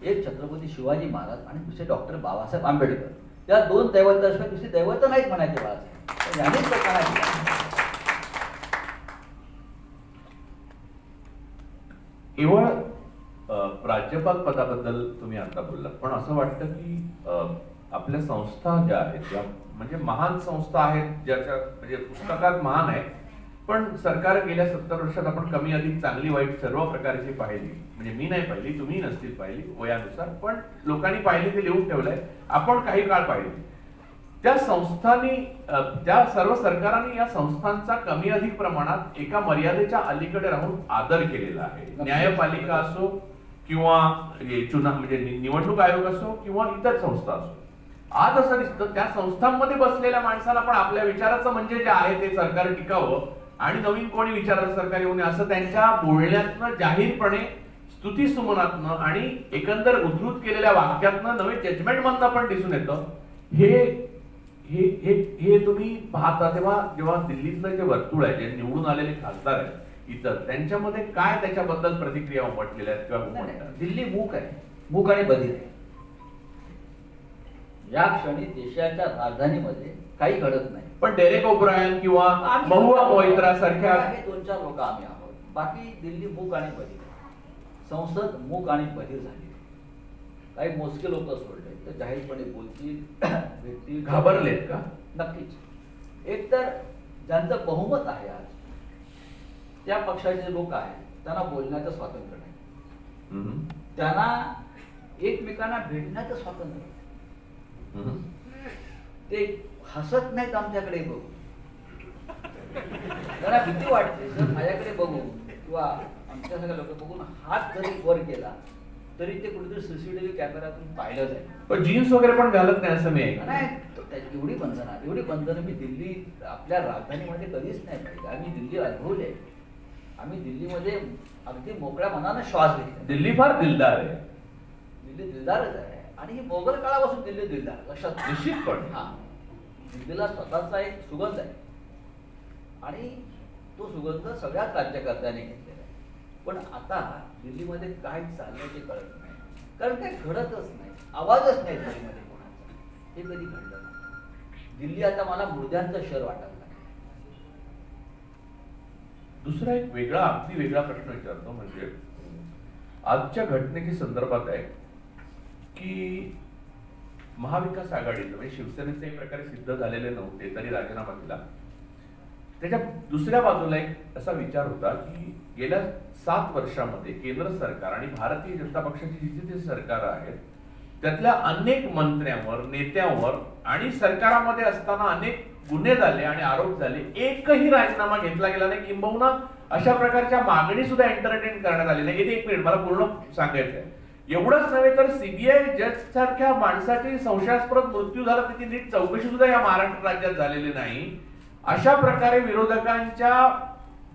एक छत्रपती शिवाजी महाराज आणि दुसरे डॉक्टर बाबासाहेब आंबेडकर. या 2 दैवताशिवाय दुसरी दैवत नाहीत म्हणायचे बाळासाहेब. यानेच केवळ राज्यपाल पदाबद्दल तुम्ही आता बोललात, पण असं वाटतं की आपल्या संस्था ज्या आहेत ज्या म्हणजे महान संस्था आहेत, ज्याच्या म्हणजे पुस्तकात महान आहे, पण सरकार गेल्या 70 वर्षात आपण कमी अधिक चांगली वाईट सर्व प्रकारची पाहिली. म्हणजे मी नाही पाहिली, तुम्ही नसतील पाहिली वयानुसार, पण लोकांनी पाहिली ते लिहून ठेवलंय. आपण काही काळ पाहिली. त्या संस्थांनी, त्या सर्व सरकारांनी या संस्थांचा कमी अधिक प्रमाणात एका मर्यादेच्या अलीकडे राहून आदर केलेला आहे. न्यायपालिका असो किंवा म्हणजे निवडणूक आयोग असो किंवा इतर संस्था असो. आज असं दिसतं त्या संस्थांमध्ये बसलेल्या माणसाला पण आपल्या विचाराचं म्हणजे जे आहे ते सरकार टिकावं आणि नवीन कोणी विचाराचं सरकार येऊ नये असं त्यांच्या बोलण्यातनं, जाहीरपणे स्तुतीसुमनातनं आणि एकंदर उद्धृत केलेल्या वाक्यातनं, नवे जजमेंटमधनं पण दिसून येतं. हे तुम्ही पाहता तेव्हा जेव्हा दिल्लीतलं जे वर्तुळ आहे, जे निवडून आलेले खासदार आहेत इतर, त्यांच्यामध्ये काय त्याच्याबद्दल प्रतिक्रिया उमटलेल्या आहेत किंवा उमटतात? दिल्ली मूक आहे, मूक आणि बधीर आहे. या क्षणी देशाच्या राजधानीमध्ये काही घडत नाही. पण डेरेक ओब्रायन किंवा महुआ मोइत्रा सारख्या हे 2-4 लोक आम्ही आहोत. बाकी दिल्ली मूक आणि बधीर. संसद मूक आणि बधीर झाली. काही मोजके लोक सोडले. तर जाहीरपणे बोलतील भेटतील. घाबरलेत का? नक्कीच. एक तर ज्यांचं बहुमत आहे आज त्या पक्षाचे लोक आहेत त्यांना बोलण्याचं स्वातंत्र्य नाही, हम्म. त्यांना एकमेकांना भेटण्याचं स्वातंत्र्य नाही. हम्म. ते हसत नाहीत आमच्याकडे बघून, त्यांना भीती वाटते जर माझ्याकडे बघून किंवा आमच्या सगळ्या लोक बघून हात जरी वर केला तरी ते कुठेतरी सीसीटीव्ही कॅमेऱ्यातून पाहिलं जाईल. पण जीन्स वगैरे पण घालत नाही असं मी ऐकलं. नाही, एवढी बंधनं मी दिल्ली आपल्या राजधानीमध्ये कधीच नाही पाहिजे. आम्ही दिल्ली अनुभवले, आम्ही दिल्लीमध्ये अगदी मोकळ्या मनानं श्वास घेतला. दिल्ली फार दिलदार आहे. दिल्ली दिलदारच आहे आणि ही मोगल काळापासून दिल्ली दिलदार, लक्षात निश्चितपणे. हा, दिल्लीला स्वतःचा एक सुगंध आहे आणि तो सुगंध सगळ्याच राज्यकर्त्यांनी घेतलेला आहे. पण आता दिल्लीमध्ये काय चाललंय ते कळत नाही, कारण काही घडतच नाही, आवाजच नाही दिल्लीमध्ये कोणाचा. हे कधी घडलं नाही. दिल्ली आता मला मुर्द्यांचं शहर वाटायला लागलं. दुसरा एक अगदी वेगळा प्रश्न विचारतो, म्हणजे आजच्या घटनेच्या संदर्भात आहे की महाविकास आघाडीचं म्हणजे शिवसेनेचे एक प्रकारे सिद्ध झालेले नव्हते तरी राजीनामा दिला. त्याच्या दुसऱ्या बाजूला एक असा विचार होता की गेल्या 7 वर्षामध्ये केंद्र सरकार आणि भारतीय जनता पक्षाची जी जी सरकार आहेत त्यातल्या अनेक मंत्र्यांवर, नेत्यांवर आणि सरकारामध्ये असताना अनेक गुन्हे झाले आणि आरोप झाले, एकही राजीनामा घेतला गेला नाही, किंबहुना अशा प्रकारच्या मागणी सुद्धा एंटरटेन करण्यात आली नाही. एक मिनिट मला पूर्ण सांगायचं आहे. एवढंच नव्हे तर सीबीआय जज सारख्या माणसाची संशयास्पद मृत्यू झाला, त्याची नीट चौकशी सुद्धा या महाराष्ट्र राज्यात झालेली नाही. अशा प्रकारे विरोधकांच्या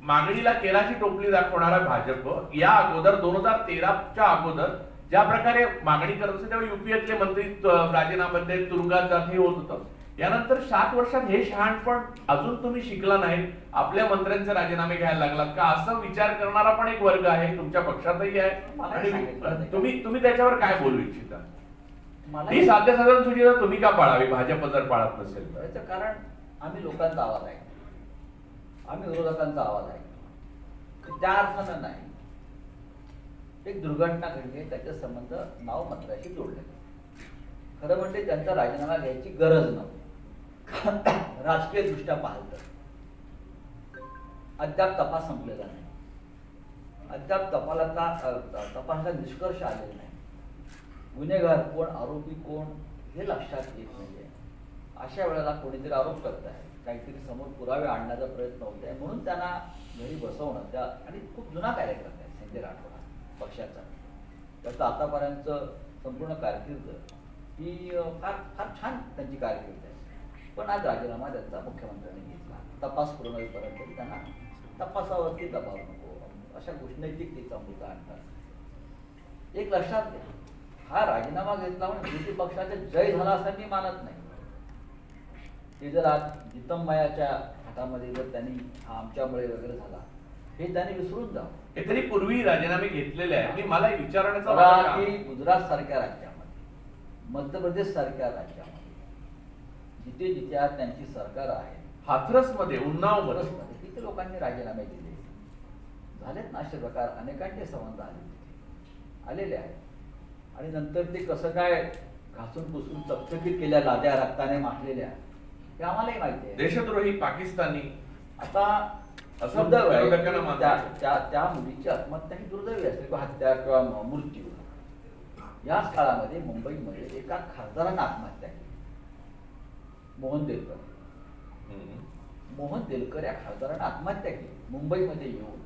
मागणीला केराची टोपली दाखवणारा भाजप या अगोदर 2013च्या अगोदर ज्या प्रकारे मागणी करत होते तेव्हा युपीएतले मंत्री राजीनामा देत तुरुंगात जात हे होत होतं. यानंतर 7 वर्षात हे शहाणपण अजून तुम्ही शिकला नाही, आपल्या मंत्र्यांचे राजीनामे घ्यायला लागलात का, असं विचार करणारा पण एक वर्ग आहे तुमच्या पक्षातही आहे. आणि तुम्ही त्याच्यावर काय बोलू इच्छिता? ही साध्य साधारण सुविधा तुम्ही का पाळावी भाजप जर पाळत नसेल तर? याचं कारण आम्ही लोकांचा आवाज आहे, आम्ही विरोधकांचा आवाज आहे. त्या अर्थानं नाही, एक दुर्घटना घडली, त्याचे संबंध नाव मंत्र्याशी जोडले. खरं म्हणजे त्यांचा राजीनामा घ्यायची गरज नव्हती. राजकीय दृष्ट्या पाहिलं तर अद्याप तपास संपलेला नाही, अद्याप तपासाचा निष्कर्ष आलेला नाही. गुन्हेगार कोण, आरोपी कोण हे लक्षात येत नाहीये. अशा वेळेला कोणीतरी आरोप करत आहे, काहीतरी समोर पुरावे आणण्याचा प्रयत्न होत आहे, म्हणून त्यांना घरी बसवणं त्या आणि खूप जुना कार्यकर्ता आहे संजय राठोड पक्षाचा. त्याचा आतापर्यंत संपूर्ण कारकीर्द ही फार छान त्यांची कारकीर्द आहे. पण आज राजीनामा त्यांचा मुख्यमंत्र्यांनी घेतला. तपास पूर्ण होईपर्यंत त्यांना तपासावरती दबाव नको अशा नैतिकतेचा मुद्दा आणतात. एक लक्षात घ्या, हा राजीनामा घेतला म्हणून विरोधी पक्षाचा जय झाला असं मी मानत नाही. ते जर आज जितमयाच्या हातामध्ये जर त्यांनी हा आमच्यामुळे वगैरे झाला हे त्यांनी विसरून जावं. हे तरी पूर्वी राजीनामे घेतलेले आहे. मला विचारण्याचा की गुजरात सारख्या राज्यामध्ये, मध्य प्रदेश सारख्या राज्यामध्ये जिथे जिथे आज त्यांची सरकार आहे, हाथरस मध्ये, उन्नाव मध्ये तिथे लोकांनी राजीनामे दिले झालेत ना. असे प्रकार अनेकांचे संबंध आलेले आहेत. आणि नंतर ते कसं काय घासून पुसून चकचकीत केल्या, लाद्या रक्ताने माखलेल्या, हे आम्हालाही माहिती आहे. देशद्रोही पाकिस्तानी. आता असं त्या मुलीची आत्महत्या ही दुर्दैवी असते किंवा हत्या किंवा मृत्यू. याच काळामध्ये मुंबईमध्ये एका खासदारानं आत्महत्या केली, मोहन देलकर या खासदारानं आत्महत्या केली मुंबईमध्ये येऊन.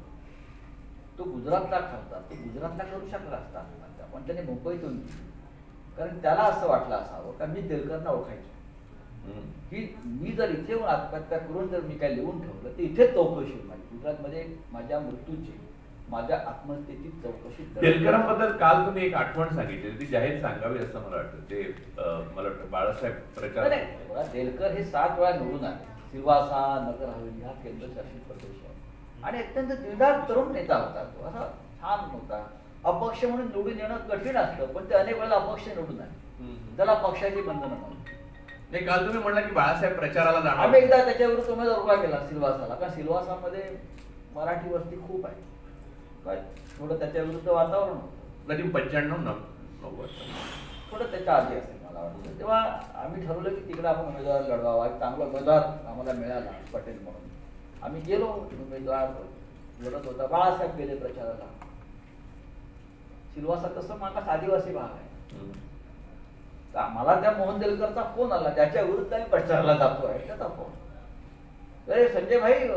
तो गुजरातला खासदार, तो गुजरातला करू शकला असता आत्महत्या, पण त्याने मुंबईतून केली. कारण त्याला असं वाटलं असावं का मी देलकरना ओळखायचो, की मी जर इथे येऊन आत्महत्या करून जर मी काय लिहून ठेवलं तर इथेच चौकशी होईल माझी. गुजरातमध्ये माझ्या मृत्यूची, माझ्या आत्महत्येची चौकशी. देलकरांबद्दल काल तुम्ही एक आठवण सांगितली, ती जाहीर सांगावी असं मला वाटतं. ते मला वाटतं बाळासाहेब प्रचार. देलकर हे 7 वेळा निवडून आले. सिल्वासा, नगर हवेली हा केंद्रशासित प्रदेश आहे आणि अत्यंत दिलदार तरुण नेता होता. तो असा छान होता. अपक्ष म्हणून निवडून येणं कठीण असतं, पण ते अनेक वेळेला अपक्ष निवडून आले. त्याला पक्षाची बंधनं नव्हती. नाही, काल तुम्ही म्हणला की बाळासाहेब प्रचाराला जाणार. आम्ही एकदा त्याच्याविरुद्ध उमेदवार उभा केला सिल्वासाला, कारण सिल्वासामध्ये मराठी वस्ती खूप आहे. काय थोडं त्याच्या विरुद्ध वातावरण होतं. कधी 95-90 थोडं त्याच्या आधी असेल मला मला वाटतं. तेव्हा आम्ही ठरवलं की तिकडे आपण उमेदवार लढवावा. एक चांगला उमेदवार आम्हाला मिळाला पटेल म्हणून. आम्ही गेलो, उमेदवार लढत होता. बाळासाहेब गेले प्रचाराला. सिल्वासा कसं मागास आदिवासी भाग आहे. तर मला त्या मोहन देलकरचा फोन आला, त्याच्या विरुद्ध आम्ही प्रचाराला जातो आहे, त्याचा फोन. अरे संजय भाई,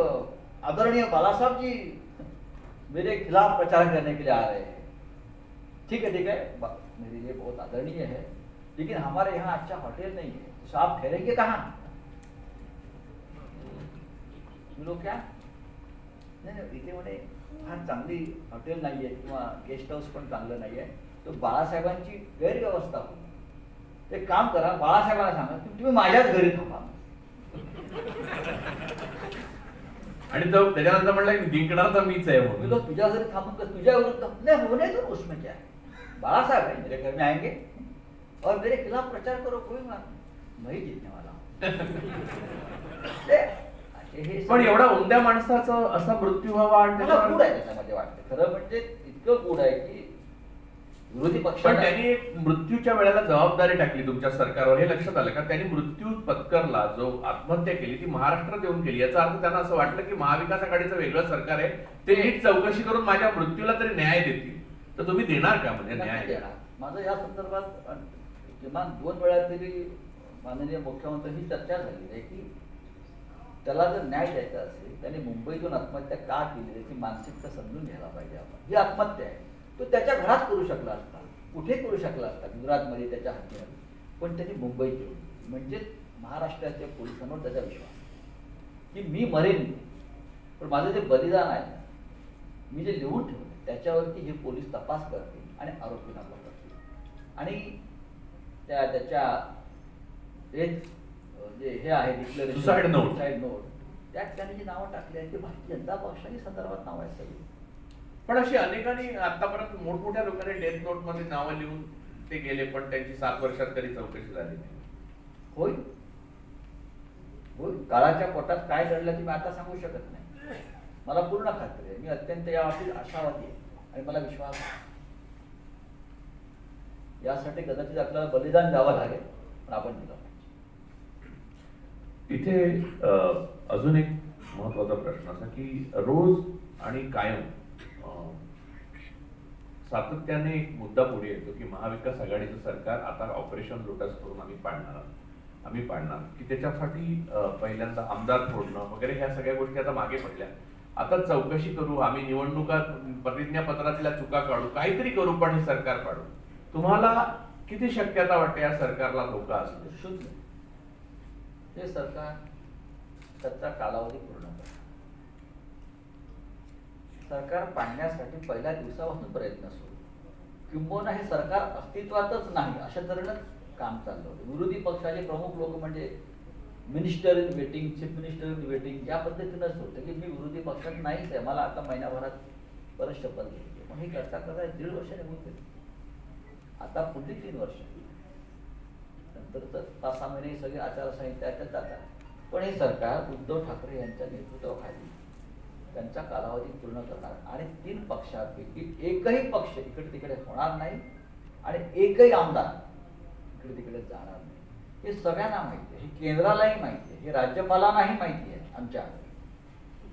आदरणीय बाला साहब जी मेरे खिलाफ प्रचार करने के लिए आ रहे हैं. ठीक है मेरे लिए बहुत आदरणीय है, लेकिन हमारे यहाँ अच्छा होटल नहीं है, तो आप ठहरेंगे कहाँ? लोग क्या नाही इथे म्हणे फार चांगली हॉटेल नाही आहे किंवा गेस्ट हाऊस पण चांगलं नाही आहे, तो बाळासाहेबांची गैरव्यवस्था होती. ते काम करा, बाळासाहेबांना सांगा तुम्ही माझ्याच घरी थांबा. आणि तो त्याच्यानंतर म्हणला की जिंकणार तर मीच आहे म्हणून. लोग तुझ्या घरी थांबून कर, तुझ्या विरुद्ध नाही होने दो, उसमें क्या है. बाळासाहेब है, मेरे घर में आएंगे और मेरे खिलाफ प्रचार करो, कोई नहीं जीतने वाला. पण एवढा उमद्या माणसाचा असा मृत्यू व्हावा आणि मला गुड आहे त्याच्यामध्ये वाटतं. खरं म्हणजे इतकं गुड आहे की विरोधी पण पक्षाला त्यांनी एक मृत्यूच्या वेळेला जबाबदारी टाकली तुमच्या सरकारवर. हे लक्षात आलं का? त्यांनी मृत्यू पत्करला, जो आत्महत्या केली ती महाराष्ट्रात येऊन केली. याचा अर्थ त्यांना असं वाटलं की महाविकास आघाडीचं वेगळं सरकार आहे, ते नीट चौकशी करून माझ्या मृत्यूला तरी न्याय देतील. तर तुम्ही देणार का म्हणजे न्याय? देणार. माझं या संदर्भात किमान 2 वेळा तरी माननीय मुख्यमंत्र्यांची चर्चा झाली आहे की त्याला जर न्याय द्यायचा असेल, त्याने मुंबईतून आत्महत्या का केली त्याची मानसिकता समजून घ्यायला पाहिजे. आपण ही आत्महत्या आहे, तो त्याच्या घरात करू शकला असता, कुठे करू शकला असता, गुजरातमध्ये त्याच्या हत्यार, पण त्यांनी मुंबईत येऊन, म्हणजे महाराष्ट्राच्या पोलिसांवर त्याचा विश्वास की मी मरेन, पण माझं जे बलिदान आहे, मी जे लिहून ठेवलं त्याच्यावरती हे पोलीस तपास करतील आणि आरोपींना पकडतील. आणि त्याच्या जे हे आहे डिक्लेरेशन, सुसाईड नोट, त्यात त्यांनी जी नावं टाकली आहेत ते भारतीय जनता पक्षाच्या संदर्भात नाव आहेत सगळी. पण अशी अनेकांनी आतापर्यंत मोठमोठ्या लोकांनी डेथ नोट मध्ये नावं लिहून ते गेले, पण त्यांची 7 वर्षात कधी चौकशी झाली नाही. होय होय, काळाच्या पोटात काय घडलं ते मी आता सांगू शकत नाही. मला पूर्ण खात्री आहे, मी अत्यंत या बाबतीत आशावादी आहे आणि मला विश्वास आहे. यासाठी कदाचित आपल्याला बलिदान द्यावं लागेल, पण आपण दिलं पाहिजे. इथे अजून एक महत्वाचा प्रश्न असा की रोज आणि कायम सातत्याने एक मुद्दा पुढे येतो की महाविकास आघाडीचं सरकार आता ऑपरेशन लोटस करून आम्ही पाडणार की त्याच्यासाठी पहिल्यांदा आमदार फोडणं वगैरे ह्या सगळ्या गोष्टी आता मागे पडल्या. आता चौकशी करू, आम्ही निवडणुका प्रतिज्ञापत्रातल्या चुका काढू, काहीतरी करू, पण हे सरकार पाडू. तुम्हाला किती शक्यता वाटते या सरकारला धोका असतो? शुद्ध हे सरकार त्याचा कालावधी पूर्ण करतं. सरकार पाडण्यासाठी पहिल्या दिवसापासून प्रयत्न सुरू, किंबहुना हे सरकार अस्तित्वातच नाही अशा तऱ्हेनंच काम चाललं होतं. विरोधी पक्षाचे प्रमुख लोक म्हणजे minister in waiting, chief minister in waiting या पद्धतीनंच होतं की मी विरोधी पक्षात नाहीच आहे, मला आता महिन्याभरात परत शपथ घ्यायची. पण हे करता 1.5 वर्ष निघून गेले. आता पुढली 3 वर्ष नंतर तर 5-6 महिने सगळे आचारसंहिता जातात. पण हे सरकार उद्धव ठाकरे यांच्या नेतृत्वाखाली त्यांचा कालावधी पूर्ण करणार आणि 3 पक्षांपैकी एकही पक्ष इकडे तिकडे होणार नाही आणि एकही आमदार इकडे तिकडे जाणार नाही. हे सगळ्यांना माहिती आहे, हे केंद्रालाही माहिती आहे, हे राज्यपालांनाही माहिती आहे, आमच्या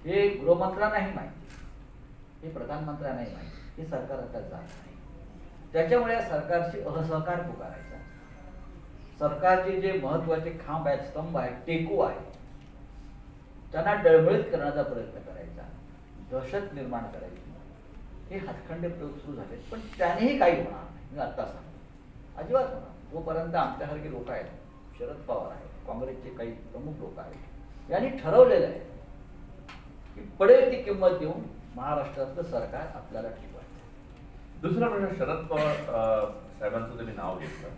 हे गृहमंत्र्यांनाही माहिती आहे, हे प्रधानमंत्र्यांनाही माहिती आहे. हे सरकार आता जात नाही. त्याच्यामुळे या सरकारशी असहकार पुकारायचा. सरकारचे जे महत्वाचे खांब आहेत, स्तंभ आहेत, टेकू आहेत, त्यांना डळमळीत करण्याचा प्रयत्न करायचा, दहशत निर्माण करायची, हे हातखंडे प्रयोग सुरू झाले. पण त्यानेही काही होणार नाही. मी आता सांगतो, अजिबात होणार. जोपर्यंत आमच्यासारखे लोक आहेत, शरद पवार आहेत, काँग्रेसचे काही प्रमुख लोक आहेत, यांनी ठरवलेलं आहे की पडेल ती किंमत देऊन महाराष्ट्रातलं सरकार आपल्याला ठेवायचं. दुसरा प्रश्न, शरद पवार साहेबांचं तुम्ही नाव घेतलं.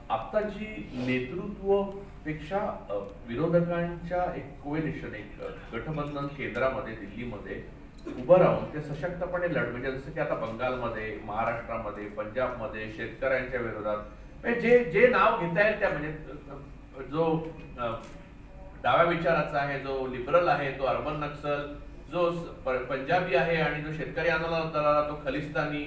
आत्ताची नेतृत्वपेक्षा विरोधकांच्या एक कोएलिशन, एक गठबंधन केंद्रामध्ये दिल्लीमध्ये उभं राहून ते सशक्तपणे म्हणजे जसं की आता बंगालमध्ये, महाराष्ट्रामध्ये, पंजाबमध्ये शेतकऱ्यांच्या विरोधात म्हणजे जे नाव घेतायत त्या म्हणजे जो डाव्या विचाराचा आहे, जो लिबरल आहे, तो अर्बन नक्सल, जो पंजाबी आहे आणि जो शेतकरी आंदोलनात तो खलिस्तानी,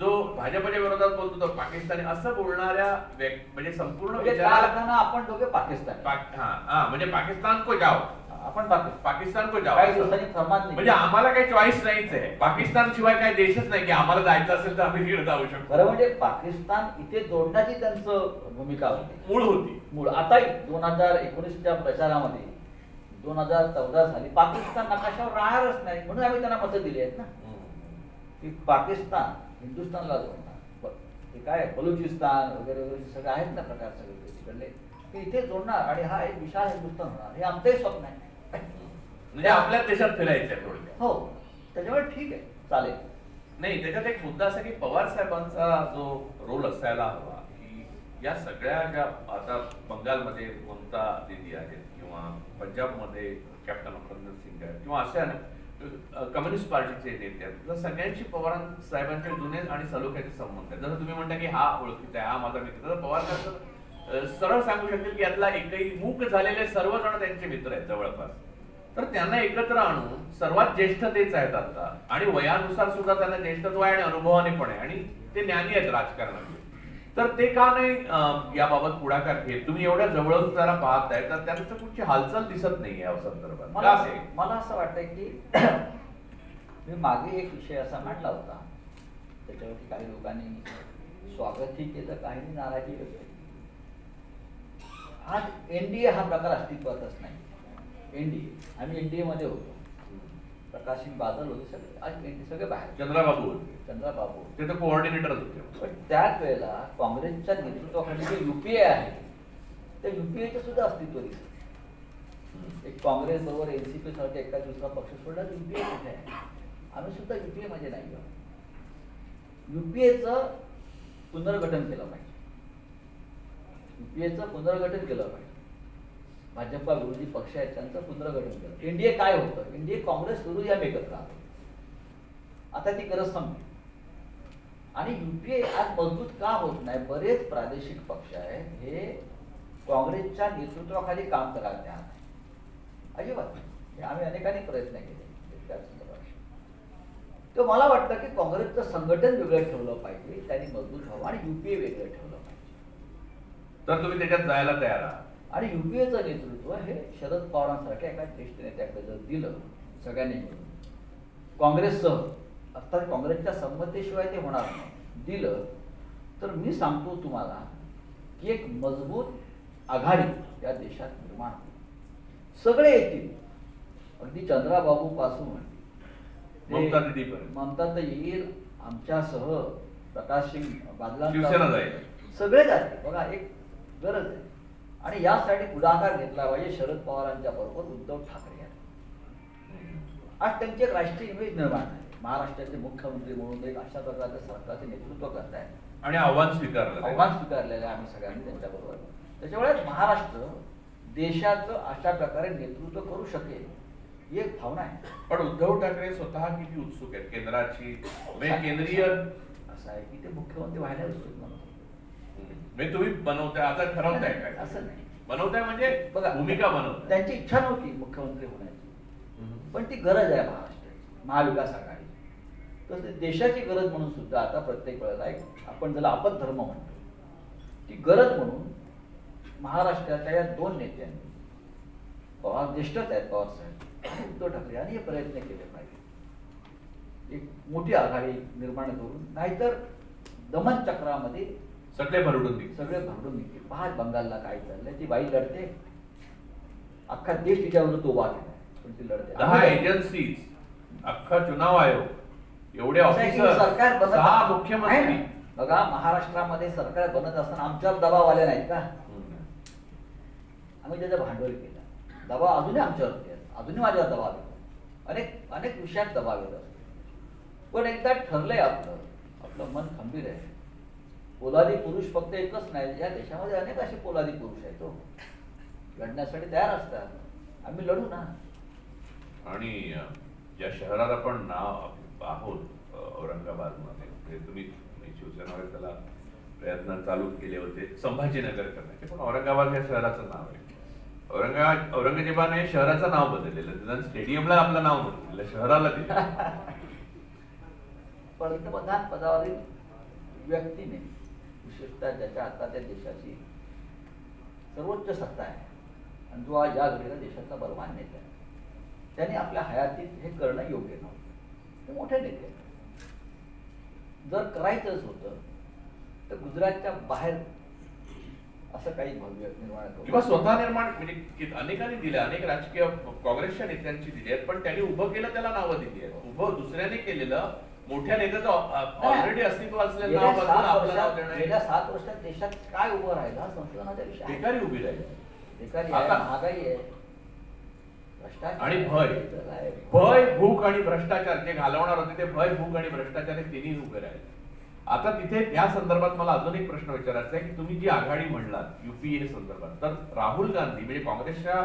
जो भाजपच्या विरोधात बोलतो तो पाकिस्तानी असं बोलणाऱ्या म्हणजे संपूर्ण म्हणजे त्या विचाराला अर्थानं आपण दोघे पाकिस्तान म्हणजे पाकिस्तान को जाओ, आपण पाकिस्तान को जाओ काही असं. दिवसांनी फरमान नाही. म्हणजे आम्हाला काही चॉईस नाहीच आहे. पाकिस्तान शिवाय काही देशच नाही की आम्हाला जायचं असेल तर आम्ही तिकडे जाऊ शकतो. खरं म्हणजे पाकिस्तान इथे जोडण्याची त्यांचं भूमिका होती, मूळ होती. मूळ. आताही 2019च्या प्रचारामध्ये 2014 साली पाकिस्तान नकाशावर राहणारच नाही म्हणून आम्ही त्यांना मतं दिली आहेत ना की पाकिस्तान हिंदुस्थानला जोडणार. हे काय बलुचिस्तान वगैरे वगैरे सगळे आहेत ना प्रकार सगळे तिकडले ते इथे जोडणार आणि हा एक विशाल हिंदुस्थान होणार हे आमचंही स्वप्न आहे. म्हणजे आपल्या देशात फिरायचं आहे थोडक्यात. हो, त्याच्यामुळे ठीक आहे, चालेल. नाही, त्याच्यात एक मुद्दा असा की पवार साहेबांचा जो रोल असायला हवा की या सगळ्या ज्या आता बंगालमध्ये ममता दीदी आहेत किंवा पंजाबमध्ये कॅप्टन अमरिंदर सिंग आहेत किंवा असे कम्युनिस्ट पार्टीचे नेते आहेत, तर सगळ्यांशी पवार साहेबांचे जुने आणि सलोख्याचे संबंध आहेत. जसं तुम्ही म्हणता की हा ओळखीचा आहे, हा माझा मित्र, तर पवार साहेब सरळ सांगू शकतील की यातला एकही मूक झालेले सर्वजण त्यांचे मित्र आहेत जवळपास. तर त्यांना एकत्र आणून सर्वात ज्येष्ठ तेच आहेत आता आणि वयानुसार सुद्धा त्यांना ज्येष्ठत्व आहे आणि अनुभवाने पण आहे आणि ते ज्ञानी आहेत राजकारणामध्ये. तर ते का नाही याबाबत पुढाकार घेत? तुम्ही एवढ्या जवळून जरा पाहताय तर त्यांचं कुठची हालचाल दिसत नाही या संदर्भात. मला असं वाटतंय की मी मागे एक विषय असा मांडला होता, त्याच्यावरती काही लोकांनी स्वागतही केलं, काहींनी नाराजी व्यक्त केली. आज एनडीए हा प्रकार अस्तित्वातच नाही. एनडीए आम्ही एनडीए मध्ये होतो, प्रकाश सिंग बादल होते सगळे, आज एनडीए सगळे बाहेर. चंद्राबाबू होते, चंद्राबाबू ते तर कोऑर्डिनेटर होते. पण त्याच वेळेला काँग्रेसच्या नेतृत्वाखाली जे युपीए आहे त्या युपीएचं सुद्धा अस्तित्व दिसत. एक काँग्रेस बरोबर एनसीपी सारखा एका दुसरा पक्ष सोडला तर युपीए कुठे आहे? आम्ही सुद्धा युपीए मध्ये नाही आहोत. युपीएचं पुनर्गठन केलं पाहिजे, युपीएचं पुनर्गठन केलं पाहिजे. भाजपा विरोधी पक्ष आहेत त्यांचं पुनर्गठन केलं. एनडीए काय होतं? एनडीए काँग्रेस विरोधी आम्ही एकत्र आलो, आता ती गरज संपली. आणि युपीए आज मजबूत का होत नाही? बरेच प्रादेशिक पक्ष आहेत हे काँग्रेसच्या नेतृत्वाखाली काम करायला तयार नाही, अजिबात नाही. आम्ही अनेकांनी प्रयत्न केले त्या संदर्भात. तर मला वाटतं की काँग्रेसचं संघटन वेगळं ठेवलं पाहिजे, त्यांनी मजबूत व्हावं आणि युपीए वेगळं ठेवलं पाहिजे. तर तुम्ही त्याच्यात जायला तयार आहात? आणि युपीएचं नेतृत्व हे शरद पवारांसारख्या एका ज्येष्ठ नेत्याकडे जर दिलं सगळ्यांनी मिळून, काँग्रेससह, अर्थात काँग्रेसच्या संमतीशिवाय ते होणार नाही, दिलं तर मी सांगतो तुम्हाला की एक मजबूत आघाडी या देशात निर्माण होईल. सगळे येतील, अगदी चंद्राबाबू पासून ममता तर येईल, आमच्यासह प्रकाश सिंग बादलांचा सगळे जाते. बघा, एक गरज आहे आणि यासाठी पुढाकार घेतला पाहिजे शरद पवारांच्या बरोबर उद्धव ठाकरे यांनी. आज त्यांची एक राष्ट्रीय इमेज निर्माण आहे. महाराष्ट्राचे मुख्यमंत्री म्हणून एक अशा प्रकारचं सरकारचे नेतृत्व करतायत आणि आव्हान स्वीकारलेलं आहे आम्ही सगळ्यांनी त्यांच्याबरोबर. त्याच्यामुळे महाराष्ट्र देशाचं अशा प्रकारे नेतृत्व करू शकेल ही एक भावना आहे. पण उद्धव ठाकरे स्वतः किती उत्सुक आहेत केंद्राची, केंद्रीय असं आहे की ते मुख्यमंत्री व्हायला उत्सुक म्हणून. म्हणजे तुम्ही बनवताय, आता ठरवताय काय? असं नाही, बनवताय म्हणजे बघा, भूमिका बनवताय. त्यांची इच्छा नव्हती मुख्यमंत्री होण्याची, पण ती गरज आहे महाराष्ट्राची, महाविकास आघाडी. तर देशाची गरज म्हणून सुद्धा आता प्रत्येक वेळेला एक आपण ज्याला आपत धर्म म्हणतो, ती गरज म्हणून महाराष्ट्राच्या या दोन नेत्यांनी, पवार ज्येष्ठच आहेत पवार साहेब आणि उद्धव ठाकरे यांनी हे प्रयत्न केले पाहिजे, एक मोठी आघाडी निर्माण करून. नाहीतर दमन चक्रामध्ये सगळे भरडून निघतील. पहा बंगालला काय चाललंय, ती बाई लढते, अख्खा देश तिच्यावर तो उभा केला, पण ती लढते. 10 एजन्सीज, अख्खा चुनाव आयोग, एवढे ऑफिसर, सरकार बनत 6 मुख्यमंत्री. बघा, महाराष्ट्रामध्ये सरकार बनत असताना आमच्यावर दबाव आले नाहीत का? आम्ही त्याचं भांडवल केलं. दबाव अजूनही आमच्यावरती आहे, अजूनही माझ्यावर दबाव येतो, अनेक अनेक विषयात दबाव येत असतो. पण एकदा ठरलंय आपलं मन खंबीर आहे. पोलादी पुरुष फक्त एकच नाही, या देशामध्ये अनेक असे पोलादी पुरुष आहेत, तो लढण्यासाठी तयार असतात. आम्ही लढू ना. आणि ज्या शहरात आपण नाव आहोत औरंगाबादमध्ये, तुम्ही शिवसेना त्याला प्रयत्न चालू केले होते संभाजीनगर करण्याचे, पण औरंगाबाद या शहराचं नाव आहे. औरंगजेबाने शहराचं नाव बदललेलं, स्टेडियमला आपलं नाव बदललेलं, शहराला दिलं. पंतप्रधान पदावरील व्यक्तीने, विशेषतः ज्याच्या हातात त्या देशाची सर्वोच्च सत्ता आहे आणि जो आज या घडीला देशाचा बलवान नेता आहे, त्याने आपल्या हयातीत हे करणं योग्य नव्हतं. ते मोठे नेते आहेत. जर करायचंच होतं तर गुजरातच्या बाहेर असं काही भव्य निर्माण करू किंवा स्वतः निर्माण, म्हणजे अनेकांनी दिले, अनेक राजकीय काँग्रेसच्या नेत्यांची दिली आहेत, पण त्यांनी उभं केलं त्याला नावं दिली आहेत. उभं दुसऱ्याने केलेलं मोठ्या नेत्याचं ऑलरेडी अस्तित्व असलेलं नाव बदलून आपलं नाव देणं गेल्या 7 वर्षात देशात काय उभं राहिलं हा संशोधनाचा विषय आहे. बेकारी उभी राहिली. बेकारी आहे, आता- महागाई आहे, भ्रष्टाचार आणि आहे. भय, भूक आणि भ्रष्टाचार जे घालवणार होते ते भय, भूक आणि भ्रष्टाचार हे तिन्ही उभे राहिले. आता तिथे या संदर्भात मला अजून एक प्रश्न विचारायचा आहे की तुम्ही जी आघाडी म्हणलात युपीए संदर्भात, तर राहुल गांधी म्हणजे काँग्रेसच्या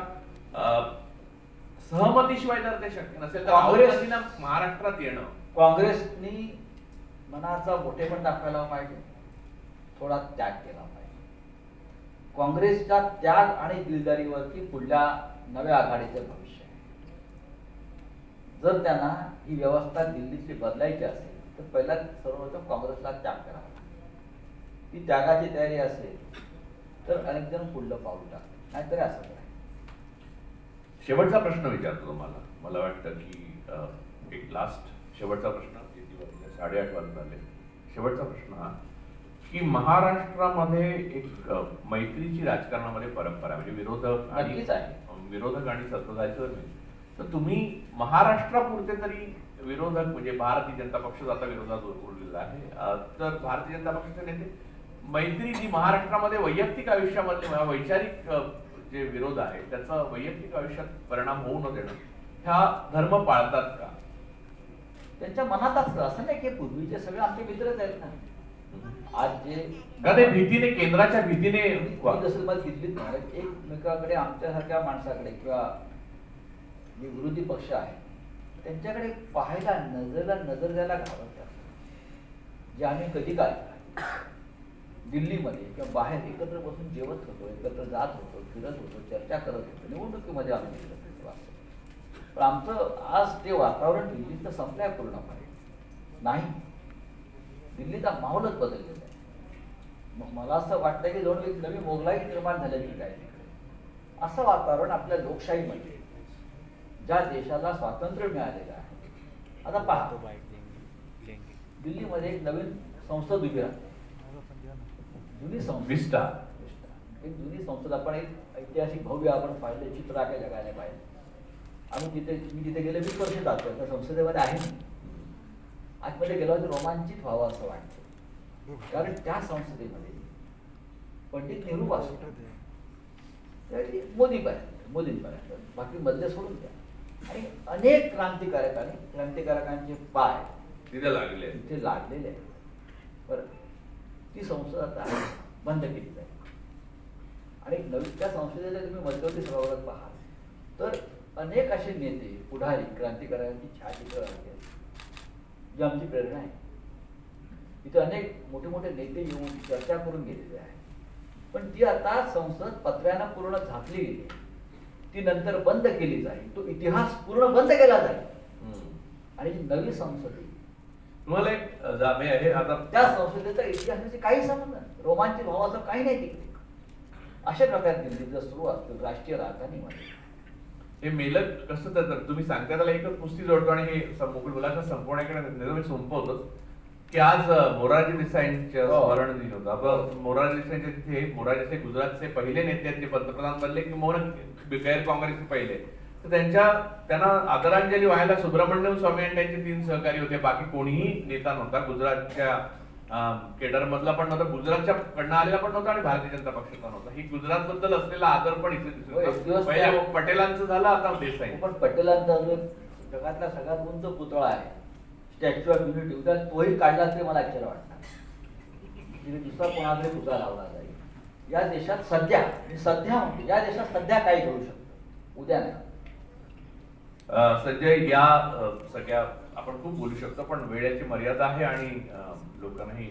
सहमतीशिवाय जर ते शक्य नसेल तर राहुल काँग्रेस- गांधींना महाराष्ट्रात येणं, काँग्रेसनी मनाचा मोठेपण दाखवायला पाहिजे, थोडा त्याग केला पाहिजे. काँग्रेसच्या त्याग आणि दिलदारीवरती पुढल्या नव्या आघाडीचे भविष्य आहे. जर त्यांना ही व्यवस्था दिल्लीतली बदलायची असेल तर पहिला सर्वप्रथम काँग्रेसला त्याग करावा लागेल. ती त्यागाची तयारी असेल तर अनेक जण पुढलं पाऊल टाकतात, नाहीतरी असं नाही. शेवटचा प्रश्न विचारतो तुम्हाला. मला वाटतं की एक लास्ट शेवटचा प्रश्न, 8:30 वाजत आले. शेवटचा प्रश्न हा की महाराष्ट्रामध्ये एक मैत्रीची राजकारणामध्ये परंपरा, म्हणजे नक्कीच आहे. विरोधक आणि सत्ताधारीचं नाही, तर तुम्ही महाराष्ट्रापुरते तरी विरोधक, म्हणजे भारतीय जनता पक्ष आता विरोधात उरलेला आहे, तर भारतीय जनता पक्षाचे नेते मैत्री जी महाराष्ट्रामध्ये वैयक्तिक आयुष्यामधले वैचारिक जे विरोध आहे त्याचा वैयक्तिक आयुष्यात परिणाम होऊ न देणं, ह्या धर्म पाळतात का? त्यांच्या मनात असतं. असं नाही की पूर्वीचे सगळे आमचे मित्रच आहेत ना. आज जे का ते भीतीने, केंद्राच्या भीतीने जसं मला दिल्लीत नाही, एकमेकाकडे आमच्यासारख्या माणसाकडे किंवा जे विरोधी पक्ष आहे त्यांच्याकडे पाहायला, नजरेला नजर द्यायला घाबरतात. जे आम्ही कधी काय दिल्लीमध्ये किंवा बाहेर एकत्र बसून जेवत होतो, एकत्र जात होतो, फिरत होतो, चर्चा करत होतो, निवडणुकीमध्ये आम्ही एकत्र असतो. पण आमचं आज ते वातावरण दिल्लीचं संपलंय पूर्णपणे. नाही, दिल्लीचा माहोलच बदललेला आहे. मग मला असं वाटतं की दोन एक नवी मोगलाई निर्माण झालेली काय तिकडे. असं वातावरण आपल्या लोकशाहीमध्ये, ज्या देशाला स्वातंत्र्य मिळालेलं आहे, आता पहा दिल्लीमध्ये एक नवीन संसद उभी राहते, जुनी संसद, विस्टा. एक जुनी संसद. आपण एक ऐतिहासिक भव्य आपण पाहिलं चित्र आहे जगाने पाहिलं. आम्ही मी तिथे गेले 20 वर्ष जातो त्या संसदेमध्ये आहे. आतमध्ये गेलो तर रोमांचित व्हावं असं वाटतं, कारण त्या संसदेमध्ये पंडित नेहरू पासून मोदींपर्यंत बाकी मधले सोडून द्या, आणि अनेक क्रांतिकारकांचे पाय तिथे लागले. तिथे लागलेले आहेत. बरं, ती संसद आता बंद केली जाईल आणि नवीन त्या संसदेला तुम्ही मध्यवर्ती सभागृहात पाहाल तर अनेक असे नेते, पुढारी, क्रांतिकारकांची छायाचित्र आहेत जी आमची प्रेरणा आहे. तिथे अनेक मोठे मोठे नेते येऊन चर्चा करून गेलेले आहेत. पण ती आता संसद पत्र्यानं पूर्ण झाकली गेली, ती नंतर बंद केली जाईल. तो इतिहास पूर्ण बंद केला जाईल आणि जी नवी संसद येईल तुम्हाला एक जामे आहे आता त्या संसदेचा इतिहासाशी काही संबंध नाही, रोमांचित व्हावाचं काही नाही तिकडे. अशा प्रकारे दिल्लीचं सुरू असतं राष्ट्रीय राजधानीमध्ये. हे मेलक कसं, तर तुम्ही सांगता त्याला एकच पुस्ती जोडतो आणि हे मुलांना संपवण्याकडे निरमी संपवतोच की आज मोरारजी देसाईंच्या स्मरण दिन होतं. आपण मोरारजी देसाईंच्या तिथे, मोरारजी देसाई गुजरातचे पहिले नेते आहेत जे पंतप्रधान बनले, की गैर काँग्रेसचे पहिले, तर त्यांना आदरांजली व्हायला सुब्रमण्यम स्वामी आणि त्यांचे 3 सहकारी होते. बाकी कोणीही नेता नव्हता. गुजरातच्या केडर मधला पण नव्हता, गुजरातच्या कडनं आलेला पण नव्हता आणि भारतीय जनता पक्षाचा नव्हता. ही गुजरात बद्दल असलेला आदर पण इथे दिसतो. पहिले पटेलांचं झालं, आता देसाई. पण पटेलांचा जो जगातला सगळ्यात उंच पुतळा आहे, स्टॅच्यू ऑफ युनिटी, उद्या तोही काढला तरी मला आश्चर्य वाटणार. तिथे दुसरा कोणाकडे पुतळा लावला जाईल. या देशात सध्या या देशात सध्या काय घडू शकतं, उद्या नाही. संजय, या सगळ्या आपण खूप बोलू शकतो, पण वेळेची मर्यादा आहे आणि लोकांनाही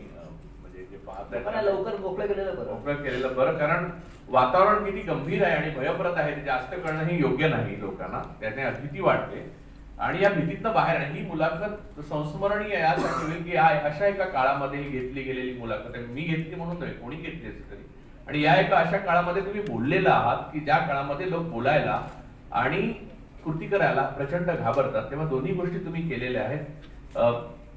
म्हणजे जे पाहत लवकर मोकळं केलेलं बरं, कारण वातावरण किती गंभीर आहे आणि भयप्रद आहे, जास्त करणंही योग्य नाही लोकांना, त्याने भीती वाटते. आणि या भीतीतनं बाहेर आणि ही मुलाखत संस्मरणीय यासाठी होईल की अशा एका काळामध्ये ही घेतली गेलेली मुलाखत आहे. मी घेतली म्हणून नाही, कोणी घेतली असेल तरी. आणि या एका अशा काळामध्ये तुम्ही बोललेला आहात की ज्या काळामध्ये लोक बोलायला आणि कृती करायला प्रचंड घाबरतात, तेव्हा दोन्ही गोष्टी तुम्ही केलेल्या आहेत.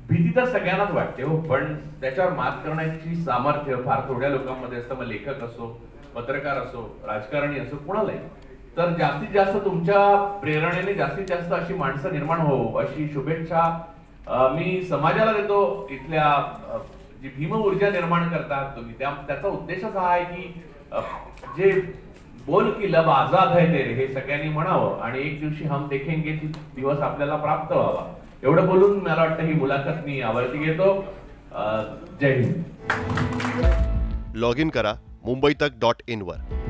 भीती तर सगळ्यांनाच वाटते हो, पण त्याच्यावर मात करण्याची सामर्थ्य फार थोड्या लोकांमध्ये असतं. मग लेखक असो, पत्रकार असो, राजकारणी असो, कुणालाही. तर जास्तीत जास्त तुमच्या प्रेरणेने जास्तीत जास्त अशी माणसं निर्माण हो अशी शुभेच्छा मी समाजाला देतो. इथल्या जी भीम ऊर्जा निर्माण करतात तुम्ही, त्याचा उद्देशच हा आहे की जे बोल की लब आजाद है तेरे हे सगळ्यांनी म्हणावं आणि एक दिवशी हम देखेंगे ती दिवस आपल्याला प्राप्त व्हावा. एवढं बोलून मला वाटतं ही मुलाखत मी आवडती घेतो. जय हिंद. लॉग इन करा मुंबईतक.in वर.